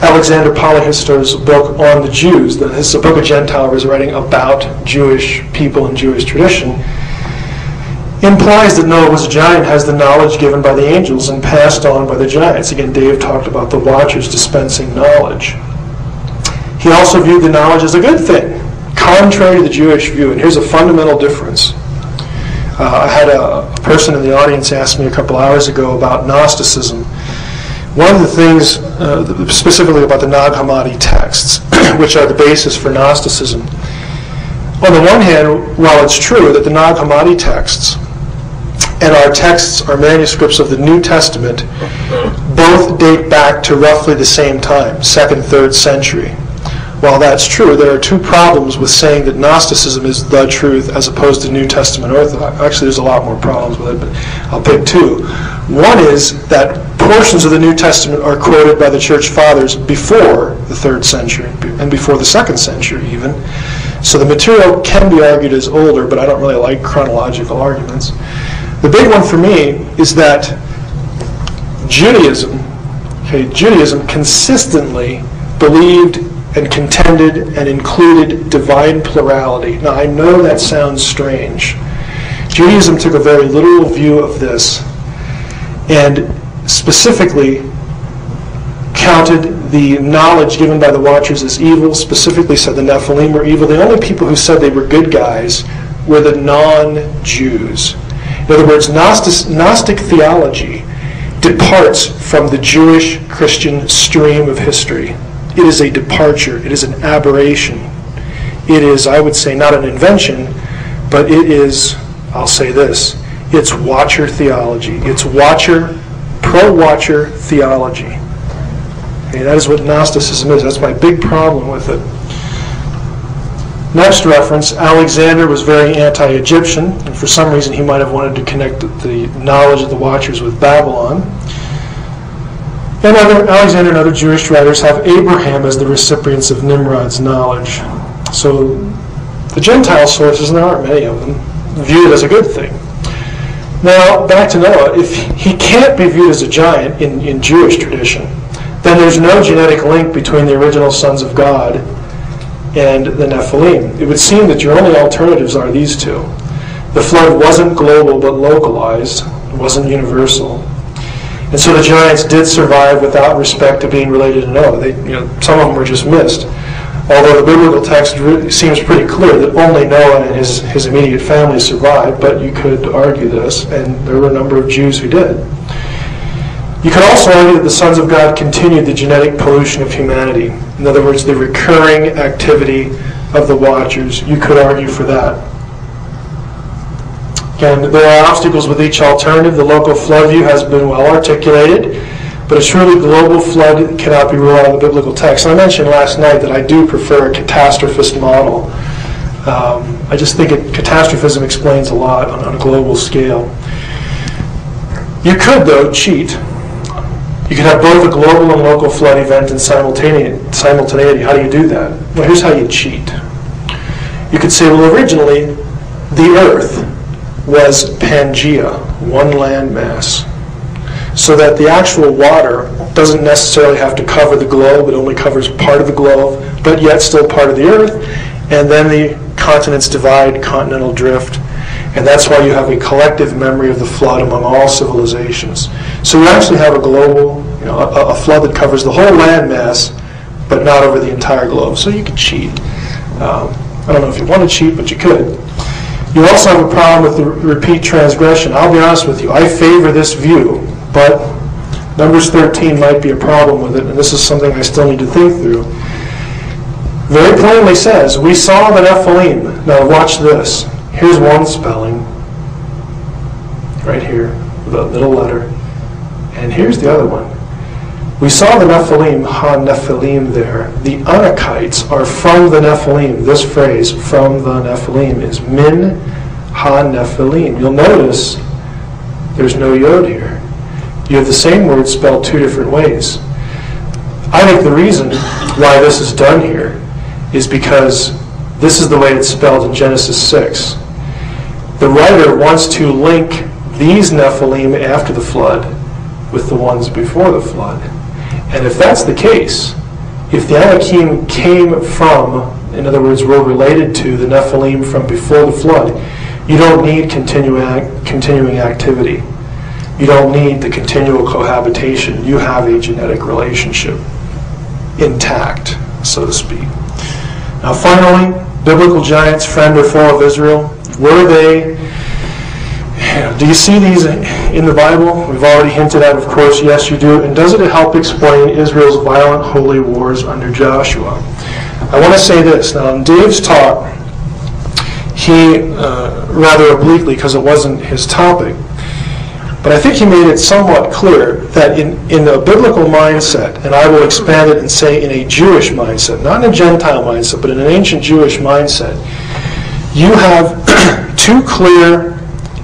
Alexander Polyhistor's book on the Jews, this is a book a Gentile was writing about Jewish people and Jewish tradition, implies that Noah was a giant, has the knowledge given by the angels and passed on by the giants. Again, Dave talked about the Watchers dispensing knowledge. He also viewed the knowledge as a good thing, contrary to the Jewish view. And here's a fundamental difference. I had a person in the audience ask me a couple hours ago about Gnosticism. One of the things, specifically about the Nag Hammadi texts, which are the basis for Gnosticism. On the one hand, while it's true that the Nag Hammadi texts and our texts are manuscripts of the New Testament, both date back to roughly the same time, 2nd, 3rd century. While that's true, there are two problems with saying that Gnosticism is the truth as opposed to New Testament Orthodox. Actually, there's a lot more problems with it, but I'll pick two. One is that portions of the New Testament are quoted by the Church Fathers before the 3rd century and before the 2nd century even. So the material can be argued as older, but I don't really like chronological arguments. The big one for me is that Judaism consistently believed and contended and included divine plurality. Now, I know that sounds strange. Judaism took a very literal view of this and specifically counted the knowledge given by the Watchers as evil, specifically said the Nephilim were evil. The only people who said they were good guys were the non-Jews. In other words, Gnostic theology departs from the Jewish Christian stream of history. It is a departure. It is an aberration. It is, I would say, not an invention, but it is, I'll say this, it's watcher theology. It's pro-watcher theology. Okay, that is what Gnosticism is. That's my big problem with it. Next reference, Alexander was very anti-Egyptian, and for some reason he might have wanted to connect the knowledge of the Watchers with Babylon. And Alexander and other Jewish writers have Abraham as the recipients of Nimrod's knowledge. So the Gentile sources, and there aren't many of them, view it as a good thing. Now, back to Noah. If he can't be viewed as a giant in Jewish tradition, then there's no genetic link between the original sons of God and the Nephilim. It would seem that your only alternatives are these two. The flood wasn't global but localized. It wasn't universal. And so the giants did survive without respect to being related to Noah. Some of them were just missed. Although the biblical text seems pretty clear that only Noah and his immediate family survived, but you could argue this, and there were a number of Jews who did. You could also argue that the sons of God continued the genetic pollution of humanity. In other words, the recurring activity of the Watchers. You could argue for that. Again, there are obstacles with each alternative. The local flood view has been well articulated, but a truly global flood cannot be ruled out of the biblical text. And I mentioned last night that I do prefer a catastrophist model. I just think catastrophism explains a lot on a global scale. You could, though, cheat. You could have both a global and local flood event in simultaneity. How do you do that? Well, here's how you cheat. You could say, well, originally, the earth was Pangea, one landmass, so that the actual water doesn't necessarily have to cover the globe. It only covers part of the globe, but yet still part of the earth. And then the continents divide, continental drift. And that's why you have a collective memory of the flood among all civilizations. So you actually have a global, a flood that covers the whole landmass, but not over the entire globe. So you could cheat. I don't know if you want to cheat, but you could. You also have a problem with the repeat transgression. I'll be honest with you. I favor this view, but Numbers 13 might be a problem with it, and this is something I still need to think through. Very plainly says, we saw the Nephilim. Now watch this. Here's one spelling, right here, the middle letter. And here's the other one. We saw the Nephilim, ha-Nephilim there. The Anakites are from the Nephilim. This phrase, from the Nephilim, is min ha-Nephilim. You'll notice there's no yod here. You have the same word spelled two different ways. I think the reason why this is done here is because this is the way it's spelled in Genesis 6. The writer wants to link these Nephilim after the flood with the ones before the flood. And if that's the case, if the Anakim came from, in other words, were related to the Nephilim from before the flood, you don't need continuing activity. You don't need the continual cohabitation. You have a genetic relationship intact, so to speak. Now finally, biblical giants, friend or foe of Israel, were they? Do you see these in the Bible? We've already hinted at, of course, yes you do. And does it help explain Israel's violent holy wars under Joshua? I want to say this. Now in Dave's talk, he, rather obliquely because it wasn't his topic, but I think he made it somewhat clear that in a biblical mindset, and I will expand it and say in a Jewish mindset, not in a Gentile mindset, but in an ancient Jewish mindset, you have two clear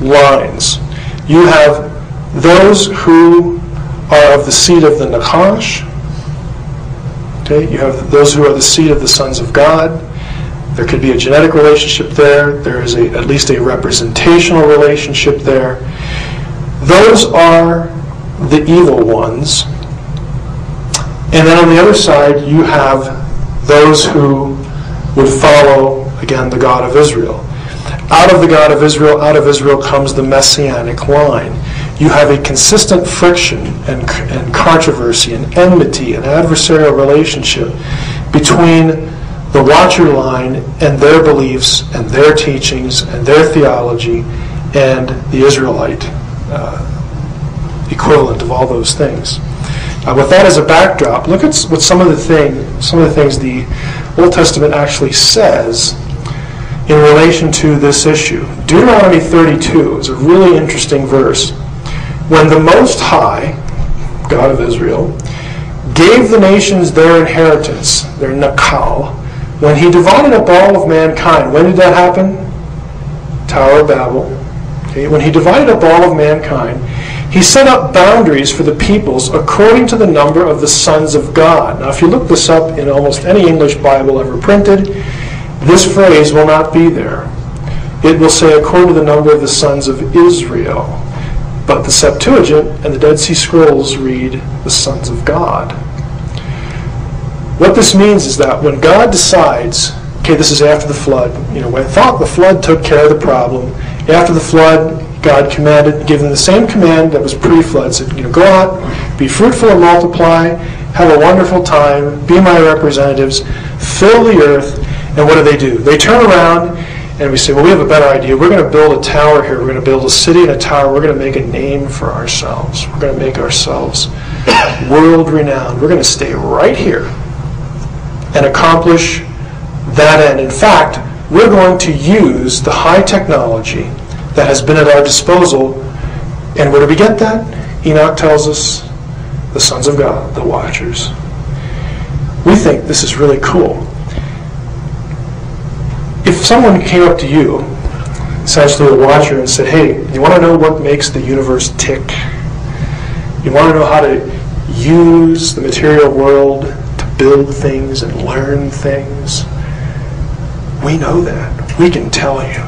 lines. You have those who are of the seed of the Nachash. Okay, you have those who are the seed of the sons of God. There could be a genetic relationship there. There is at least a representational relationship there. Those are the evil ones. And then on the other side, you have those who would follow, again, the God of Israel. Out of the God of Israel comes the Messianic line. You have a consistent friction and controversy and enmity and adversarial relationship between the Watcher line and their beliefs and their teachings and their theology and the Israelite equivalent of all those things. With that as a backdrop, look at what some of the things the Old Testament actually says in relation to this issue. Deuteronomy 32 is a really interesting verse. When the Most High, God of Israel, gave the nations their inheritance, their nakal, when he divided up all of mankind, when did that happen? Tower of Babel. Okay. When he divided up all of mankind, he set up boundaries for the peoples according to the number of the sons of God. Now, if you look this up in almost any English Bible ever printed, this phrase will not be there. It will say according to the number of the sons of Israel. But the Septuagint and the Dead Sea Scrolls read the sons of God. What this means is that when God decides, okay, this is after the flood, when the flood took care of the problem, after the flood, God commanded, gave them the same command that was pre-flood, said, go out, be fruitful and multiply, have a wonderful time, be my representatives, fill the earth, and what do? They turn around and we say, well, we have a better idea. We're going to build a tower here. We're going to build a city and a tower. We're going to make a name for ourselves. We're going to make ourselves world-renowned. We're going to stay right here and accomplish that end. In fact, we're going to use the high technology that has been at our disposal. And where do we get that? Enoch tells us, the sons of God, the Watchers. We think this is really cool. If someone came up to you, essentially a watcher, and said, hey, you want to know what makes the universe tick? You want to know how to use the material world to build things and learn things? We know that. We can tell you.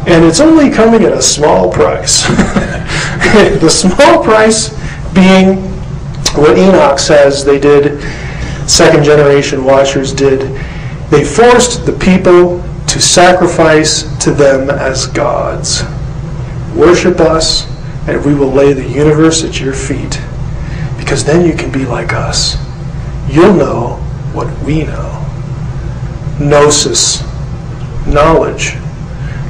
And it's only coming at a small price. The small price being what Enoch says they did, second generation watchers did. They forced the people to sacrifice to them as gods. Worship us, and we will lay the universe at your feet, because then you can be like us. You'll know what we know. Gnosis, knowledge.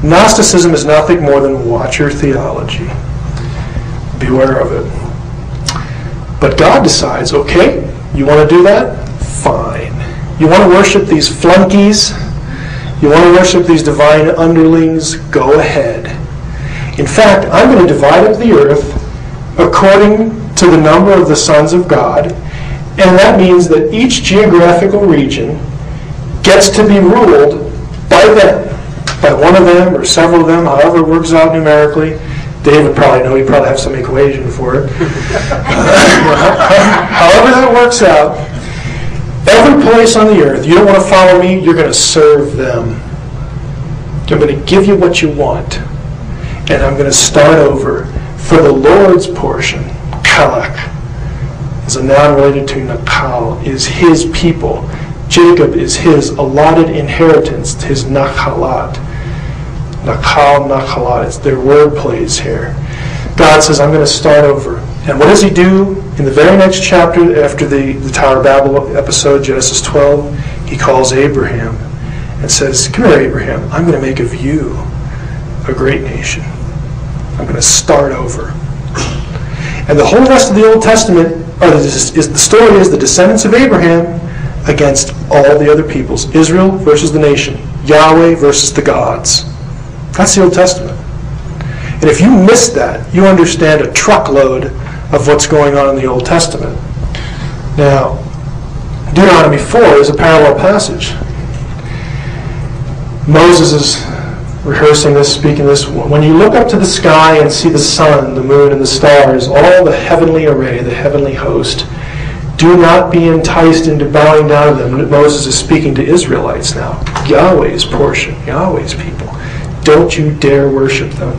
Gnosticism is nothing more than watcher theology. Beware of it. But God decides, okay, you want to do that? Fine. You want to worship these flunkies? You want to worship these divine underlings? Go ahead. In fact, I'm going to divide up the earth according to the number of the sons of God, and that means that each geographical region gets to be ruled by them, by one of them or several of them, however it works out numerically. Dave would probably know, he'd probably have some equation for it. However that works out, every place on the earth, you don't want to follow me, you're going to serve them. I'm going to give you what you want, and I'm going to start over. For the Lord's portion, kalak, is a noun related to nakal, is his people. Jacob is his allotted inheritance, his nachalat. Nakal, nachalat, it's their word plays here. God says, I'm going to start over. And what does he do? In the very next chapter, after the Tower of Babel episode, Genesis 12, he calls Abraham and says, come here, Abraham, I'm going to make of you a great nation. I'm going to start over. And the whole rest of the Old Testament, the story is the descendants of Abraham against all the other peoples. Israel versus the nation. Yahweh versus the gods. That's the Old Testament. And if you miss that, you understand a truckload of what's going on in the Old Testament. Now, Deuteronomy 4 is a parallel passage. Moses is rehearsing this, speaking this. When you look up to the sky and see the sun, the moon, and the stars, all the heavenly array, the heavenly host, do not be enticed into bowing down to them. Moses is speaking to Israelites now. Yahweh's portion, Yahweh's people. Don't you dare worship them.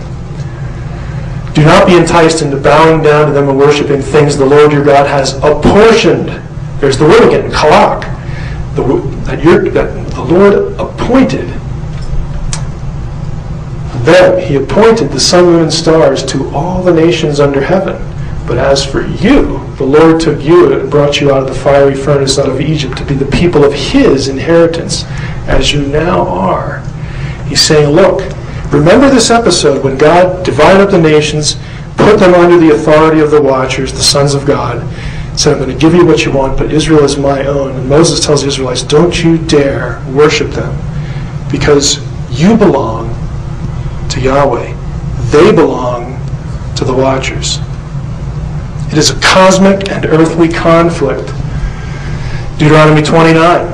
Do not be enticed into bowing down to them and worshiping things the Lord your God has apportioned. There's the word again, kalak. That the Lord appointed them. He appointed the sun, moon, and stars to all the nations under heaven. But as for you, the Lord took you and brought you out of the fiery furnace out of Egypt to be the people of his inheritance, as you now are. He's saying, look, remember this episode when God divided up the nations, put them under the authority of the watchers, the sons of God, said, I'm going to give you what you want, but Israel is my own. And Moses tells the Israelites, don't you dare worship them, because you belong to Yahweh. They belong to the watchers. It is a cosmic and earthly conflict. Deuteronomy 29.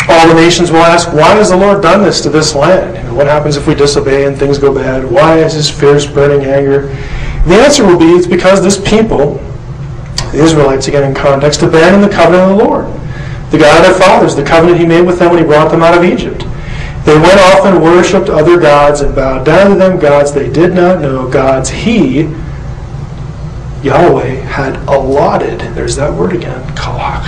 All the nations will ask, why has the Lord done this to this land? What happens if we disobey and things go bad? Why is his fierce burning anger? The answer will be, it's because this people, the Israelites, again in context, abandoned the covenant of the Lord, the God of their fathers, the covenant he made with them when he brought them out of Egypt. They went off and worshipped other gods and bowed down to them, gods they did not know, gods he, Yahweh, had allotted. There's that word again, kalach.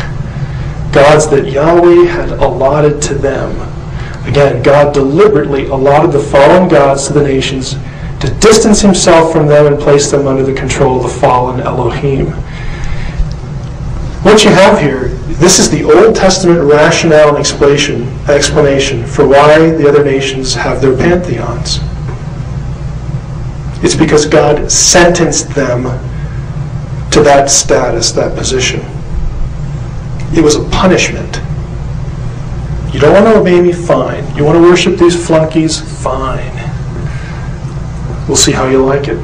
Gods that Yahweh had allotted to them. Again, God deliberately allotted the fallen gods to the nations to distance himself from them and place them under the control of the fallen Elohim. What you have here, this is the Old Testament rationale and explanation for why the other nations have their pantheons. It's because God sentenced them to that status, that position. It was a punishment. You don't want to obey me? Fine. You want to worship these flunkies? Fine. We'll see how you like it.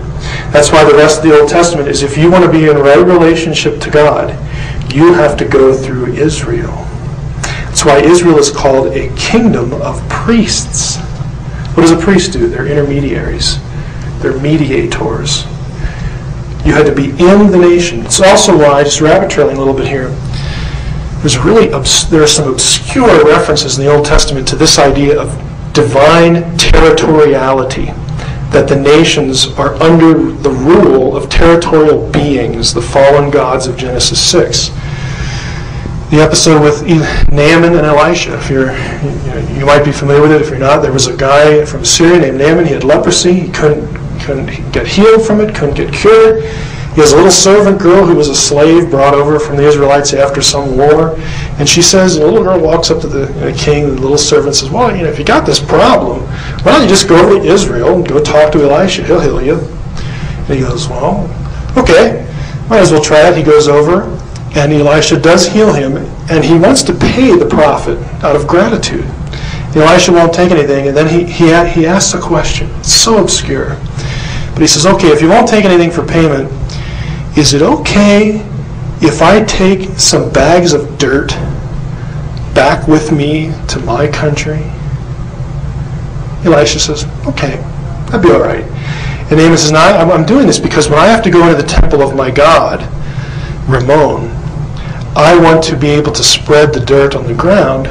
That's why the rest of the Old Testament is, if you want to be in right relationship to God, you have to go through Israel. That's why Israel is called a kingdom of priests. What does a priest do? They're intermediaries. They're mediators. You had to be in the nation. It's also why, just rabbit trailing a little bit here, there are some obscure references in the Old Testament to this idea of divine territoriality, that the nations are under the rule of territorial beings, the fallen gods of Genesis 6. The episode with Naaman and Elisha, you might be familiar with it. If you're not, there was a guy from Syria named Naaman. He had leprosy. He couldn't get healed from it, couldn't get cured. He has a little servant girl who was a slave brought over from the Israelites after some war. And she says, the little girl walks up to the king, the little servant says, well, if you got this problem, why don't you just go over to Israel and go talk to Elisha, he'll heal you. And he goes, well, okay, might as well try it. He goes over, and Elisha does heal him, and he wants to pay the prophet out of gratitude. Elisha won't take anything, and then he asks a question. It's so obscure. But he says, okay, if you won't take anything for payment, is it okay if I take some bags of dirt back with me to my country? Elisha says, okay, that'd be all right. And Naaman says, no, I'm doing this because when I have to go into the temple of my God, Ramon, I want to be able to spread the dirt on the ground,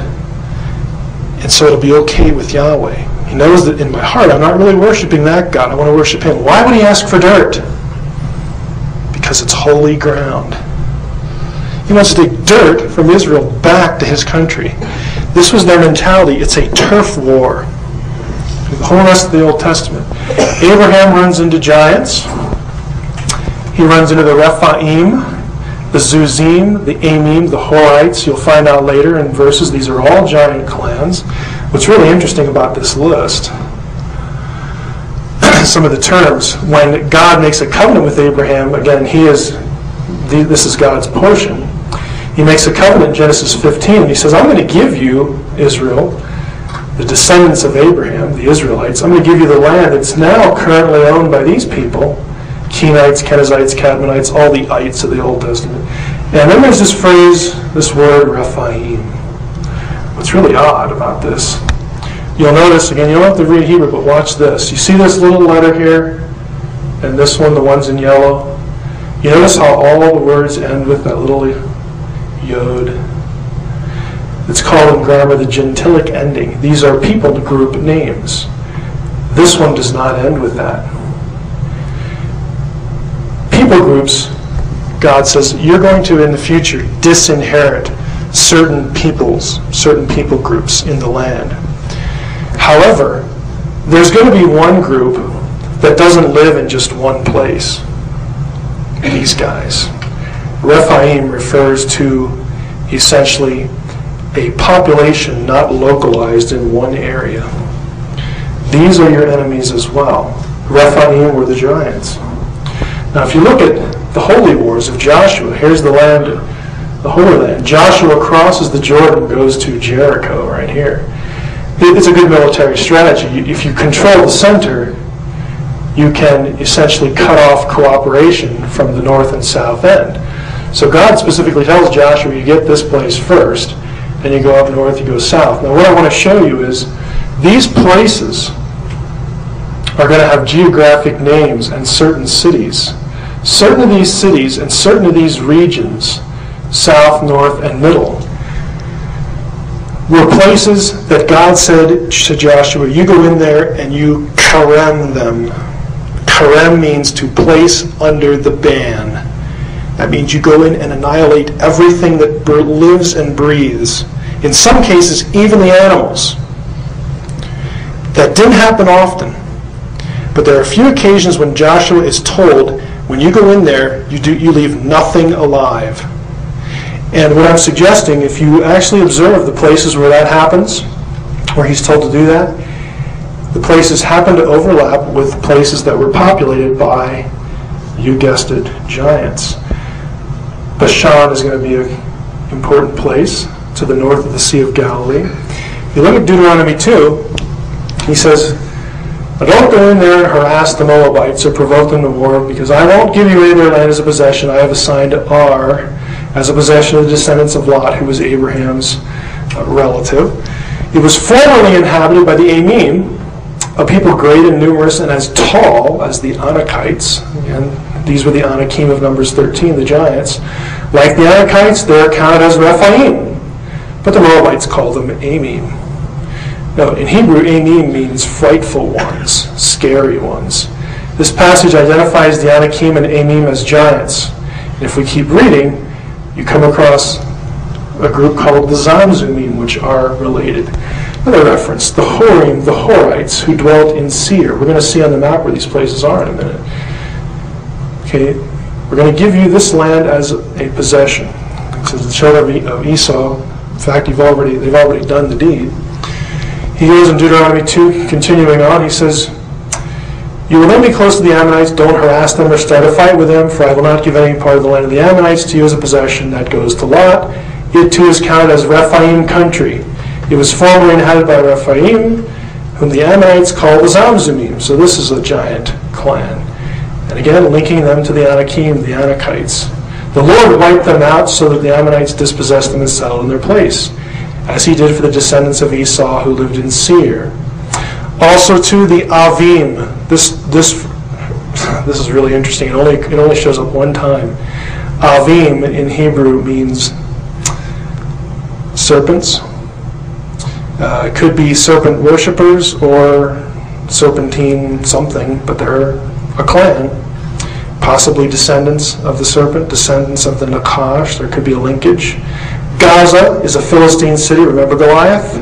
and so it'll be okay with Yahweh. He knows that in my heart I'm not really worshiping that God. I want to worship him. Why would he ask for dirt? Because it's holy ground. He wants to take dirt from Israel back to his country. This was their mentality. It's a turf war. The whole rest of the Old Testament. Abraham runs into giants. He runs into the Rephaim, the Zuzim, the Amim, the Horites. You'll find out later in verses, these are all giant clans. What's really interesting about this list, some of the terms, when God makes a covenant with Abraham, again, this is God's portion. He makes a covenant in Genesis 15, and he says, I'm going to give you, Israel, the descendants of Abraham, the Israelites, I'm going to give you the land that's now currently owned by these people, Kenites, Kenizzites, Cadmonites, all the ites of the Old Testament. And then there's this phrase, this word, Rephaim. What's really odd about this, you'll notice, again, you don't have to read Hebrew, but watch this. You see this little letter here, and this one, the ones in yellow? You notice how all the words end with that little yod? It's called in grammar the gentilic ending. These are people group names. This one does not end with that. People groups, God says, you're going to, in the future, disinherit certain people groups in the land. However, there's going to be one group that doesn't live in just one place. these guys. Rephaim refers to essentially a population not localized in one area. These are your enemies as well. Rephaim were the giants. Now if you look at the holy wars of Joshua, here's the land, the Holy Land. Joshua crosses the Jordan, goes to Jericho right here. It's a good military strategy. If you control the center, you can essentially cut off cooperation from the north and south end. So God specifically tells Joshua, you get this place first, then you go up north, you go south. Now what I want to show you is these places are going to have geographic names and certain cities. Certain of these cities and certain of these regions, south, north, and middle, were places that God said to Joshua, you go in there and you karem them. Karem means to place under the ban. That means you go in and annihilate everything that lives and breathes. In some cases, even the animals. That didn't happen often. But there are a few occasions when Joshua is told, when you go in there, you leave nothing alive. And what I'm suggesting, if you actually observe the places where that happens, where he's told to do that, the places happen to overlap with places that were populated by, you guessed it, giants. Bashan is going to be an important place to the north of the Sea of Galilee. If you look at Deuteronomy 2, he says, don't go in there and harass the Moabites or provoke them to war, because I won't give you any of their land as a possession. I have assigned Ar as a possession of the descendants of Lot, who was Abraham's relative. It was formerly inhabited by the Amim, a people great and numerous and as tall as the Anakites. And these were the Anakim of Numbers 13, the giants. Like the Anakites, they're counted as Rephaim, but the Moabites called them Amim. Now, in Hebrew, Amim means frightful ones, scary ones. This passage identifies the Anakim and Amim as giants. And if we keep reading, you come across a group called the Zamzummim, which are related. Another reference, the Horim, the Horites, who dwelt in Seir. We're going to see on the map where these places are in a minute. Okay, we're going to give you this land as a possession. It says the children of Esau, in fact, they've already done the deed. He goes in Deuteronomy 2, continuing on, he says, you will then be close to the Ammonites, don't harass them or start a fight with them, for I will not give any part of the land of the Ammonites to you as a possession. That goes to Lot. It too is counted as Rephaim country. It was formerly inhabited by Rephaim, whom the Ammonites called the Zamzummim. So this is a giant clan. And again, linking them to the Anakim, the Anakites. The Lord wiped them out so that the Ammonites dispossessed them and settled in their place, as he did for the descendants of Esau who lived in Seir. Also to the Avim. This is really interesting. It only shows up one time. Avim in Hebrew means serpents. It could be serpent worshippers or serpentine something, but they're a clan. Possibly descendants of the serpent, descendants of the Nakash. There could be a linkage. Gaza is a Philistine city. Remember Goliath?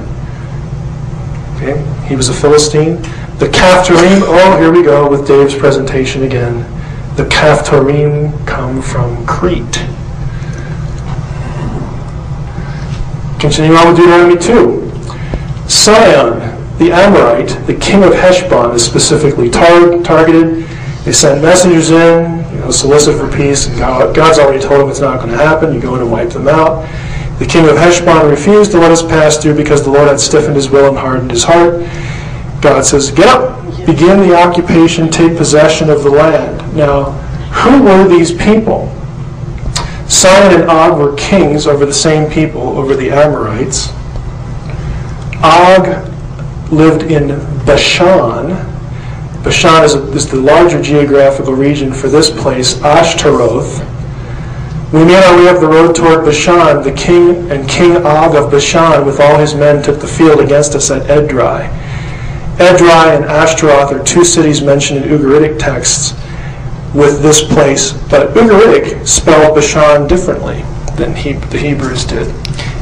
Okay, he was a Philistine. The Caphtorim, oh, here we go with Dave's presentation again. The Caphtorim come from Crete. Continue on with Deuteronomy 2. Sihon, the Amorite, the king of Heshbon, is specifically targeted. They send messengers in, solicit for peace, and God's already told them it's not going to happen. You go in and wipe them out. The king of Heshbon refused to let us pass through because the Lord had stiffened his will and hardened his heart. God says, get up, begin the occupation, take possession of the land. Now, who were these people? Sihon and Og were kings over the same people, over the Amorites. Og lived in Bashan. Bashan is the larger geographical region for this place, Ashtaroth. We made our way up the road toward Bashan. The King Og of Bashan with all his men took the field against us at Edrei. Edrei and Ashtaroth are two cities mentioned in Ugaritic texts with this place, but Ugaritic spelled Bashan differently than the Hebrews did.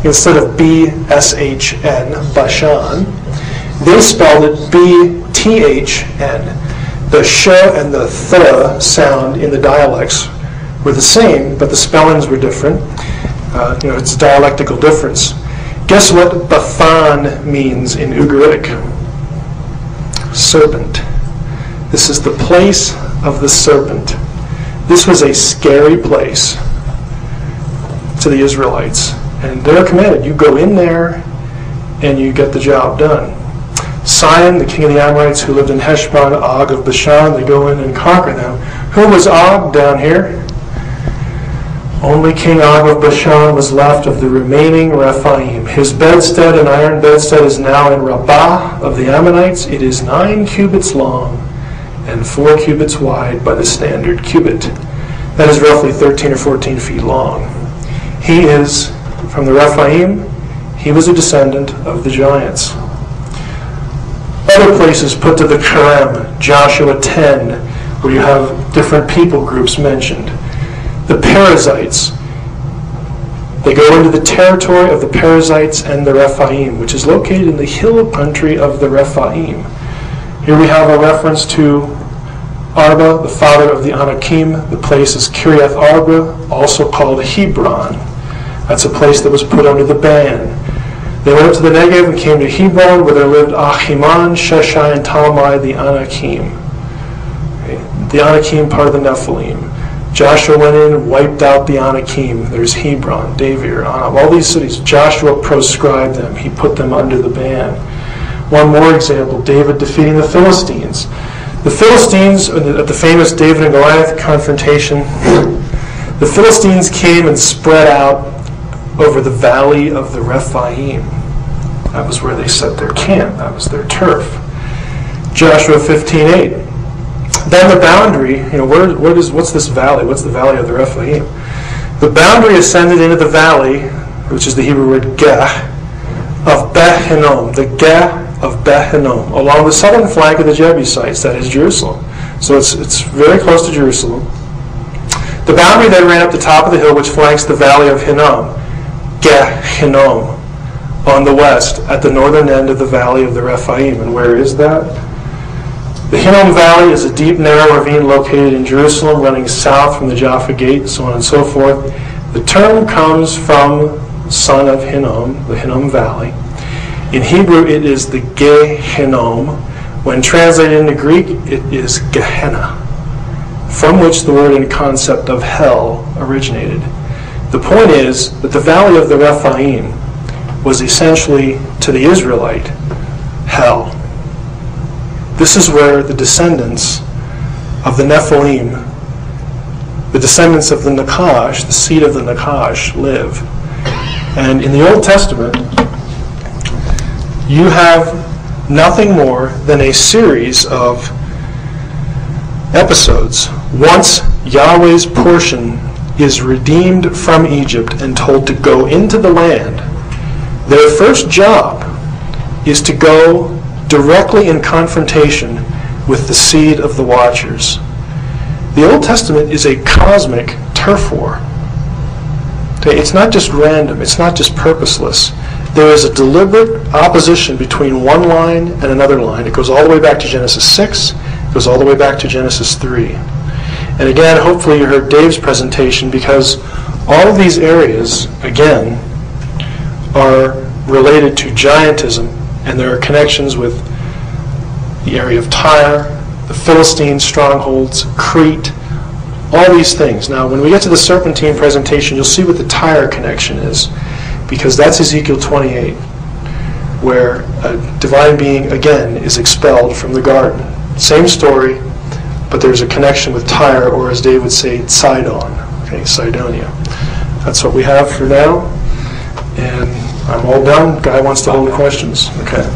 Instead of B-S-H-N, Bashan, they spelled it B-T-H-N. The sh and the th sound in the dialects were the same, but the spellings were different. It's a dialectical difference. Guess what Bathan means in Ugaritic? Serpent. This is the place of the serpent. This was a scary place to the Israelites. And they're commanded, you go in there and you get the job done. Sihon, the king of the Amorites who lived in Heshbon, Og of Bashan, they go in and conquer them. Who was Og down here? Only King Og of Bashan was left of the remaining Rephaim. His bedstead, an iron bedstead, is now in Rabbah of the Ammonites. It is 9 cubits long and 4 cubits wide by the standard cubit. That is roughly 13 or 14 feet long. He is from the Rephaim. He was a descendant of the giants. Other places put to the Kerem, Joshua 10, where you have different people groups mentioned. The Perizzites. They go into the territory of the Perizzites and the Rephaim, which is located in the hill country of the Rephaim. Here we have a reference to Arba, the father of the Anakim. The place is Kiriath Arba, also called Hebron. That's a place that was put under the ban. They went up to the Negev and came to Hebron, where there lived Ahiman, Sheshai, and Talmai, the Anakim. The Anakim, part of the Nephilim. Joshua went in and wiped out the Anakim. There's Hebron, Davir, Anab. All these cities, Joshua proscribed them. He put them under the ban. One more example, David defeating the Philistines. The Philistines, at the famous David and Goliath confrontation, the Philistines came and spread out over the valley of the Rephaim. That was where they set their camp. That was their turf. Joshua 15:8. Then the boundary, what's this valley? What's the valley of the Rephaim? The boundary ascended into the valley, which is the Hebrew word Geh, of Beth Hinnom. The Geh of Beth Hinnom, along the southern flank of the Jebusites, that is Jerusalem. So it's very close to Jerusalem. The boundary then ran up the top of the hill which flanks the valley of Hinnom, Geh Hinnom, on the west, at the northern end of the valley of the Rephaim. And where is that? The Hinnom Valley is a deep, narrow ravine located in Jerusalem, running south from the Jaffa Gate, so on and so forth. The term comes from son of Hinnom, the Hinnom Valley. In Hebrew, it is the Geh Hinnom. When translated into Greek, it is Gehenna, from which the word and concept of hell originated. The point is that the valley of the Rephaim was essentially, to the Israelite, hell. This is where the descendants of the Nephilim, the descendants of the Nakash, the seed of the Nakash, live. And in the Old Testament, you have nothing more than a series of episodes. Once Yahweh's portion is redeemed from Egypt and told to go into the land, their first job is to go directly in confrontation with the seed of the Watchers. The Old Testament is a cosmic turf war. Okay, it's not just random, it's not just purposeless. There is a deliberate opposition between one line and another line. It goes all the way back to Genesis 6, it goes all the way back to Genesis 3. And again, hopefully you heard Dave's presentation, because all of these areas, again, are related to giantism, and there are connections with the area of Tyre, the Philistine strongholds, Crete, all these things. Now, when we get to the serpentine presentation, you'll see what the Tyre connection is, because that's Ezekiel 28, where a divine being, again, is expelled from the garden. Same story, but there's a connection with Tyre, or as Dave would say, Sidon, okay, Sidonia. That's what we have for now, and I'm all done. Guy wants to hold questions. Okay.